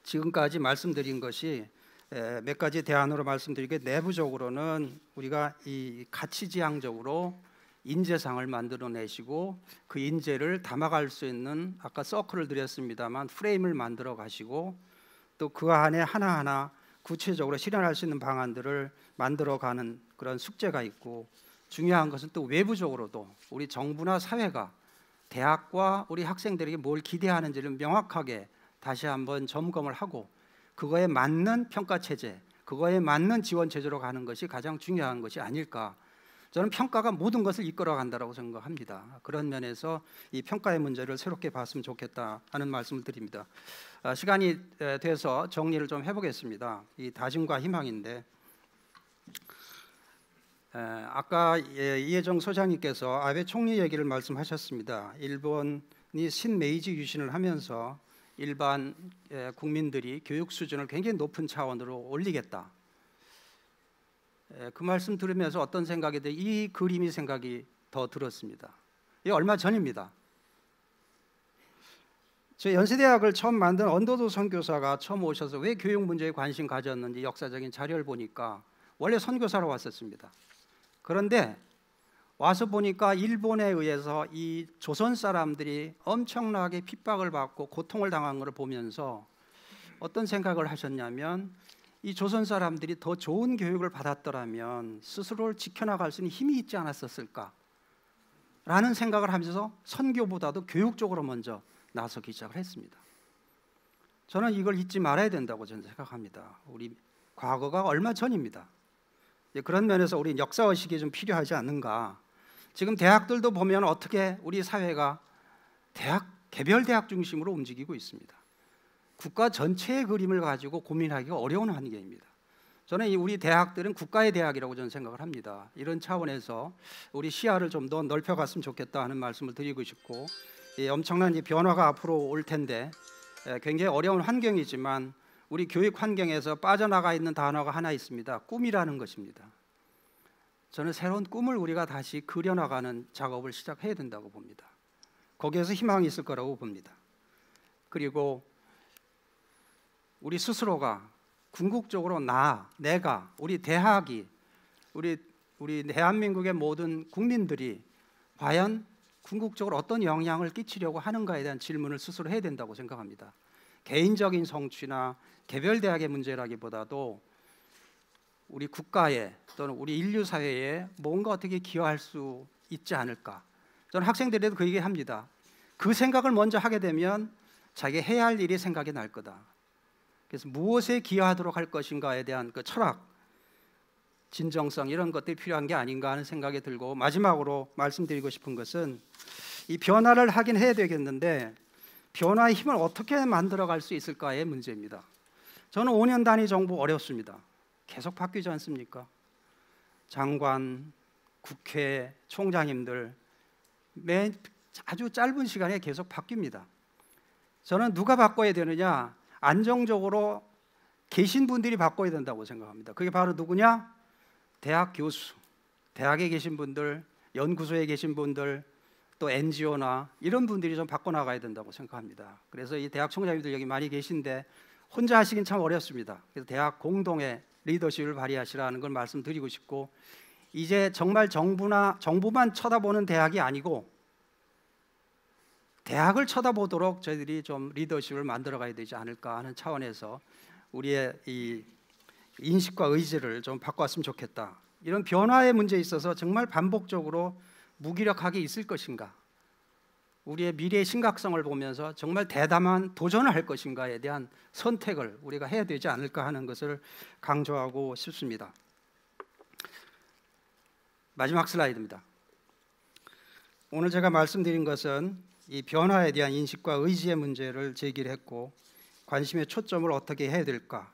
지금까지 말씀드린 것이 몇 가지 대안으로 말씀드리게 내부적으로는 우리가 이 가치지향적으로 인재상을 만들어내시고 그 인재를 담아갈 수 있는 아까 서클을 드렸습니다만 프레임을 만들어 가시고 또 그 안에 하나하나 구체적으로 실현할 수 있는 방안들을 만들어가는 그런 숙제가 있고 중요한 것은 또 외부적으로도 우리 정부나 사회가 대학과 우리 학생들에게 뭘 기대하는지를 명확하게 다시 한번 점검을 하고 그거에 맞는 평가 체제, 그거에 맞는 지원 체제로 가는 것이 가장 중요한 것이 아닐까. 저는 평가가 모든 것을 이끌어 간다고 생각합니다. 그런 면에서 이 평가의 문제를 새롭게 봤으면 좋겠다 하는 말씀을 드립니다. 시간이 돼서 정리를 좀 해보겠습니다. 이 다짐과 희망인데 아까 이혜정 소장님께서 아베 총리 얘기를 말씀하셨습니다. 일본이 신메이지 유신을 하면서 일반 국민들이 교육 수준을 굉장히 높은 차원으로 올리겠다. 그 말씀 들으면서 어떤 생각이 들어요? 이 그림이 생각이 더 들었습니다. 이게 얼마 전입니다. 저 연세대학을 처음 만든 언더도 선교사가 처음 오셔서 왜 교육 문제에 관심 가졌는지 역사적인 자료를 보니까 원래 선교사로 왔었습니다. 그런데 와서 보니까 일본에 의해서 이 조선 사람들이 엄청나게 핍박을 받고 고통을 당한 것을 보면서 어떤 생각을 하셨냐면 이 조선 사람들이 더 좋은 교육을 받았더라면 스스로를 지켜나갈 수 있는 힘이 있지 않았었을까? 라는 생각을 하면서 선교보다도 교육 쪽으로 먼저 나서기 시작을 했습니다. 저는 이걸 잊지 말아야 된다고 저는 생각합니다. 우리 과거가 얼마 전입니다. 그런 면에서 우리 역사의식이 좀 필요하지 않는가. 지금 대학들도 보면 어떻게 우리 사회가 개별 대학 중심으로 움직이고 있습니다. 국가 전체의 그림을 가지고 고민하기가 어려운 환경입니다. 저는 우리 대학들은 국가의 대학이라고 저는 생각을 합니다. 이런 차원에서 우리 시야를 좀 더 넓혀갔으면 좋겠다 하는 말씀을 드리고 싶고, 엄청난 변화가 앞으로 올 텐데 굉장히 어려운 환경이지만 우리 교육 환경에서 빠져나가 있는 단어가 하나 있습니다. 꿈이라는 것입니다. 저는 새로운 꿈을 우리가 다시 그려나가는 작업을 시작해야 된다고 봅니다. 거기에서 희망이 있을 거라고 봅니다. 그리고 우리 스스로가 궁극적으로 내가, 우리 대학이, 우리 대한민국의 모든 국민들이 과연 궁극적으로 어떤 영향을 끼치려고 하는가에 대한 질문을 스스로 해야 된다고 생각합니다. 개인적인 성취나 개별 대학의 문제라기보다도 우리 국가에 또는 우리 인류 사회에 뭔가 어떻게 기여할 수 있지 않을까. 저는 학생들에도 그 얘기합니다. 그 생각을 먼저 하게 되면 자기가 해야 할 일이 생각이 날 거다. 그래서 무엇에 기여하도록 할 것인가에 대한 그 철학, 진정성 이런 것들이 필요한 게 아닌가 하는 생각이 들고, 마지막으로 말씀드리고 싶은 것은 이 변화를 하긴 해야 되겠는데 변화의 힘을 어떻게 만들어갈 수 있을까의 문제입니다. 저는 5년 단위 정부 어렵습니다. 계속 바뀌지 않습니까? 장관, 국회, 총장님들 아주 짧은 시간에 계속 바뀝니다. 저는 누가 바꿔야 되느냐? 안정적으로 계신 분들이 바꿔야 된다고 생각합니다. 그게 바로 누구냐? 대학 교수, 대학에 계신 분들, 연구소에 계신 분들, 또 NGO나 이런 분들이 좀 바꿔나가야 된다고 생각합니다. 그래서 이 대학 총장님들 여기 많이 계신데 혼자 하시긴 참 어렵습니다. 그래서 대학 공동의 리더십을 발휘하시라는 걸 말씀드리고 싶고, 이제 정말 정부만 쳐다보는 대학이 아니고 대학을 쳐다보도록 저희들이 좀 리더십을 만들어가야 되지 않을까 하는 차원에서 우리의 이 인식과 의지를 좀 바꿔왔으면 좋겠다. 이런 변화의 문제에 있어서 정말 반복적으로 무기력하게 있을 것인가, 우리의 미래의 심각성을 보면서 정말 대담한 도전을 할 것인가에 대한 선택을 우리가 해야 되지 않을까 하는 것을 강조하고 싶습니다. 마지막 슬라이드입니다. 오늘 제가 말씀드린 것은 이 변화에 대한 인식과 의지의 문제를 제기를 했고, 관심의 초점을 어떻게 해야 될까,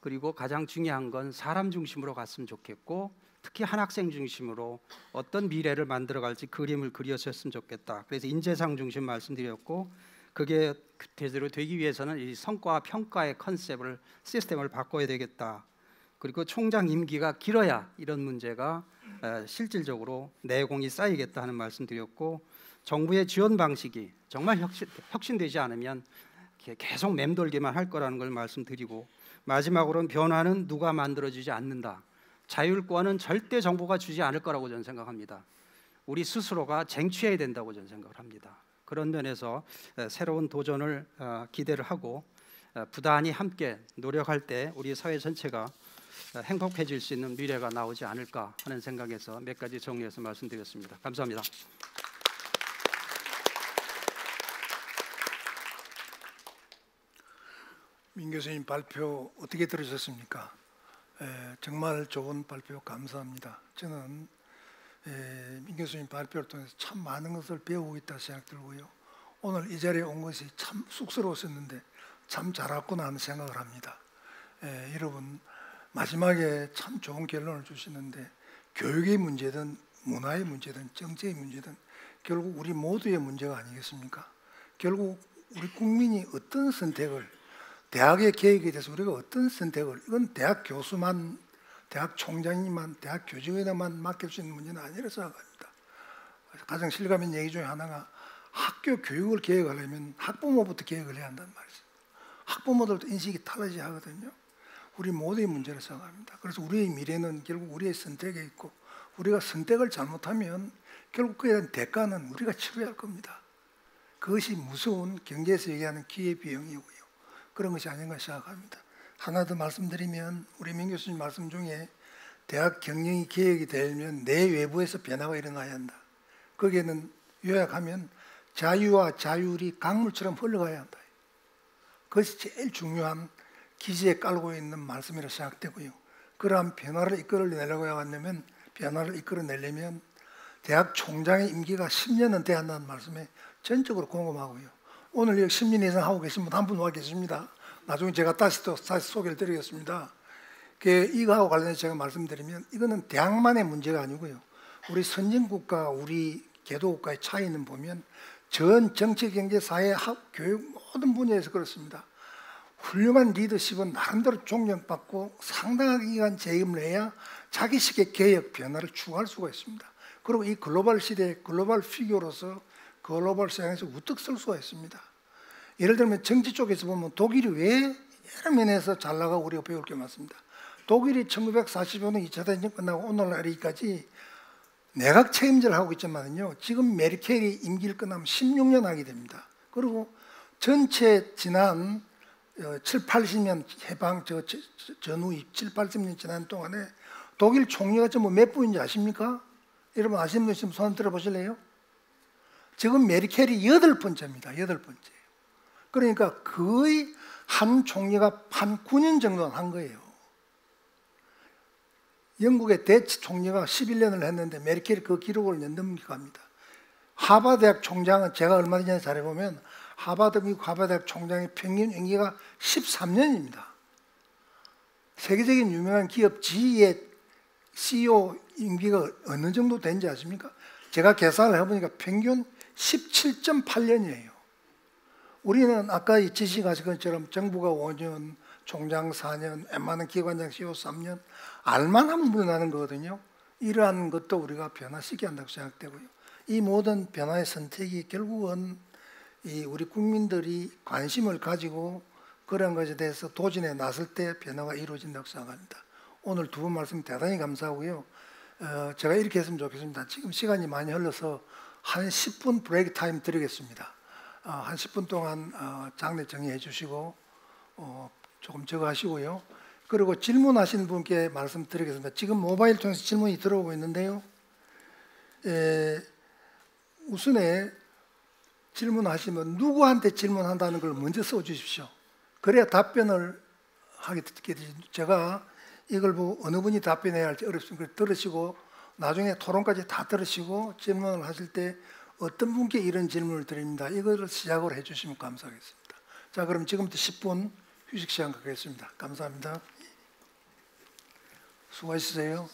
그리고 가장 중요한 건 사람 중심으로 갔으면 좋겠고, 특히 한 학생 중심으로 어떤 미래를 만들어갈지 그림을 그렸으면 좋겠다. 그래서 인재상 중심 말씀드렸고, 그게 제대로 되기 위해서는 이 성과 평가의 시스템을 바꿔야 되겠다. 그리고 총장 임기가 길어야 이런 문제가 실질적으로 내공이 쌓이겠다 하는 말씀드렸고, 정부의 지원 방식이 정말 혁신되지 않으면 계속 맴돌기만 할 거라는 걸 말씀드리고, 마지막으로는 변화는 누가 만들어주지 않는다. 자율권은 절대 정부가 주지 않을 거라고 저는 생각합니다. 우리 스스로가 쟁취해야 된다고 저는 생각을 합니다. 그런 면에서 새로운 도전을 기대를 하고 부단히 함께 노력할 때 우리 사회 전체가 행복해질 수 있는 미래가 나오지 않을까 하는 생각에서 몇 가지 정리해서 말씀드렸습니다. 감사합니다. 민 교수님 발표 어떻게 들으셨습니까? 정말 좋은 발표 감사합니다. 저는 민 교수님 발표를 통해서 참 많은 것을 배우고 있다 생각 들고요. 오늘 이 자리에 온 것이 참 쑥스러웠었는데 참 잘했구나 하는 생각을 합니다. 여러분 마지막에 참 좋은 결론을 주시는데, 교육의 문제든 문화의 문제든 정치의 문제든 결국 우리 모두의 문제가 아니겠습니까? 결국 우리 국민이 어떤 선택을, 대학의 계획에 대해서 우리가 어떤 선택을, 이건 대학 교수만, 대학 총장님만, 대학 교직원에만 맡길 수 있는 문제는 아니라고 생각합니다. 가장 실감 있는 얘기 중에 하나가, 학교 교육을 계획하려면 학부모부터 계획을 해야 한다는 말이죠. 학부모들도 인식이 달라져야 하거든요. 우리 모두의 문제를 생각합니다. 그래서 우리의 미래는 결국 우리의 선택에 있고, 우리가 선택을 잘못하면 결국 그에 대한 대가는 우리가 치러야 할 겁니다. 그것이 무서운 경제에서 얘기하는 기회비용이고요. 그런 것이 아닌가 생각합니다. 하나 더 말씀드리면 우리 민 교수님 말씀 중에 대학 경영이 개혁이 되면 내 외부에서 변화가 일어나야 한다. 거기에는 요약하면 자유와 자율이 강물처럼 흘러가야 한다. 그것이 제일 중요한 기지에 깔고 있는 말씀이라 생각되고요. 그러한 변화를 이끌어내려고 하려면 대학 총장의 임기가 10년은 돼야 한다는 말씀에 전적으로 공감하고요. 오늘 여기 10년 이상 하고 계신 분 한 분 와 계십니다. 나중에 제가 다시 소개를 드리겠습니다. 이거하고 관련해서 제가 말씀드리면 이거는 대학만의 문제가 아니고요. 우리 선진국과 우리 개도국가의 차이는 보면 전 정치, 경제, 사회, 학, 교육 모든 분야에서 그렇습니다. 훌륭한 리더십은 나름대로 존경받고 상당한 기간 재임을 해야 자기식의 개혁, 변화를 추구할 수가 있습니다. 그리고 이 글로벌 시대의 글로벌 피규어로서 글로벌 시장에서 우뚝 설 수가 있습니다. 예를 들면 정치 쪽에서 보면 독일이 왜 여러 면에서 잘 나가고 우리가 배울 게 많습니다. 독일이 1945년 2차 대전 끝나고 오늘날까지 내각 책임제를 하고 있지만요. 지금 메르켈이 임기를 끝나면 16년 하게 됩니다. 그리고 전체 지난 7, 80년 해방 전후 7, 80년 지난 동안에 독일 총리가 전부 몇 분인지 아십니까? 여러분 아시는 분 있으면 손 들어보실래요? 지금 메르켈이 8번째입니다. 8번째. 그러니까 거의 한 총리가 한 9년 정도는 한 거예요. 영국의 대치 총리가 11년을 했는데 메르켈이 그 기록을 넘겨갑니다. 하버드 대학 총장은 제가 얼마 전에 잘해보면 미국 하버드 대학 총장의 평균 임기가 13년입니다. 세계적인 유명한 기업 GE의 CEO 임기가 어느 정도 된지 아십니까? 제가 계산을 해보니까 평균 17.8년이에요. 우리는 아까 이 지시하신 것처럼 정부가 5년, 총장 4년, 웬만한 기관장 CEO 3년, 알만하면 물러나는 거거든요. 이러한 것도 우리가 변화시켜야 한다고 생각되고요. 이 모든 변화의 선택이 결국은 우리 국민들이 관심을 가지고 그런 것에 대해서 도전에 나설 때 변화가 이루어진다고 생각합니다. 오늘 두 분 말씀 대단히 감사하고요. 제가 이렇게 했으면 좋겠습니다. 지금 시간이 많이 흘러서 한 10분 브레이크 타임 드리겠습니다. 한 10분 동안 장례 정리해 주시고 조금 적어 하시고요. 그리고 질문하시는 분께 말씀드리겠습니다. 지금 모바일 통해서 질문이 들어오고 있는데요. 우선에 질문하시면 누구한테 질문한다는 걸 먼저 써주십시오. 그래야 답변을 하게 되죠. 제가 이걸 보고 어느 분이 답변해야 할지 어렵습니다. 들으시고 나중에 토론까지 다 들으시고 질문을 하실 때 어떤 분께 이런 질문을 드립니다. 이걸 시작으로 해주시면 감사하겠습니다. 자, 그럼 지금부터 10분 휴식 시간 갖겠습니다. 감사합니다. 수고하셨어요.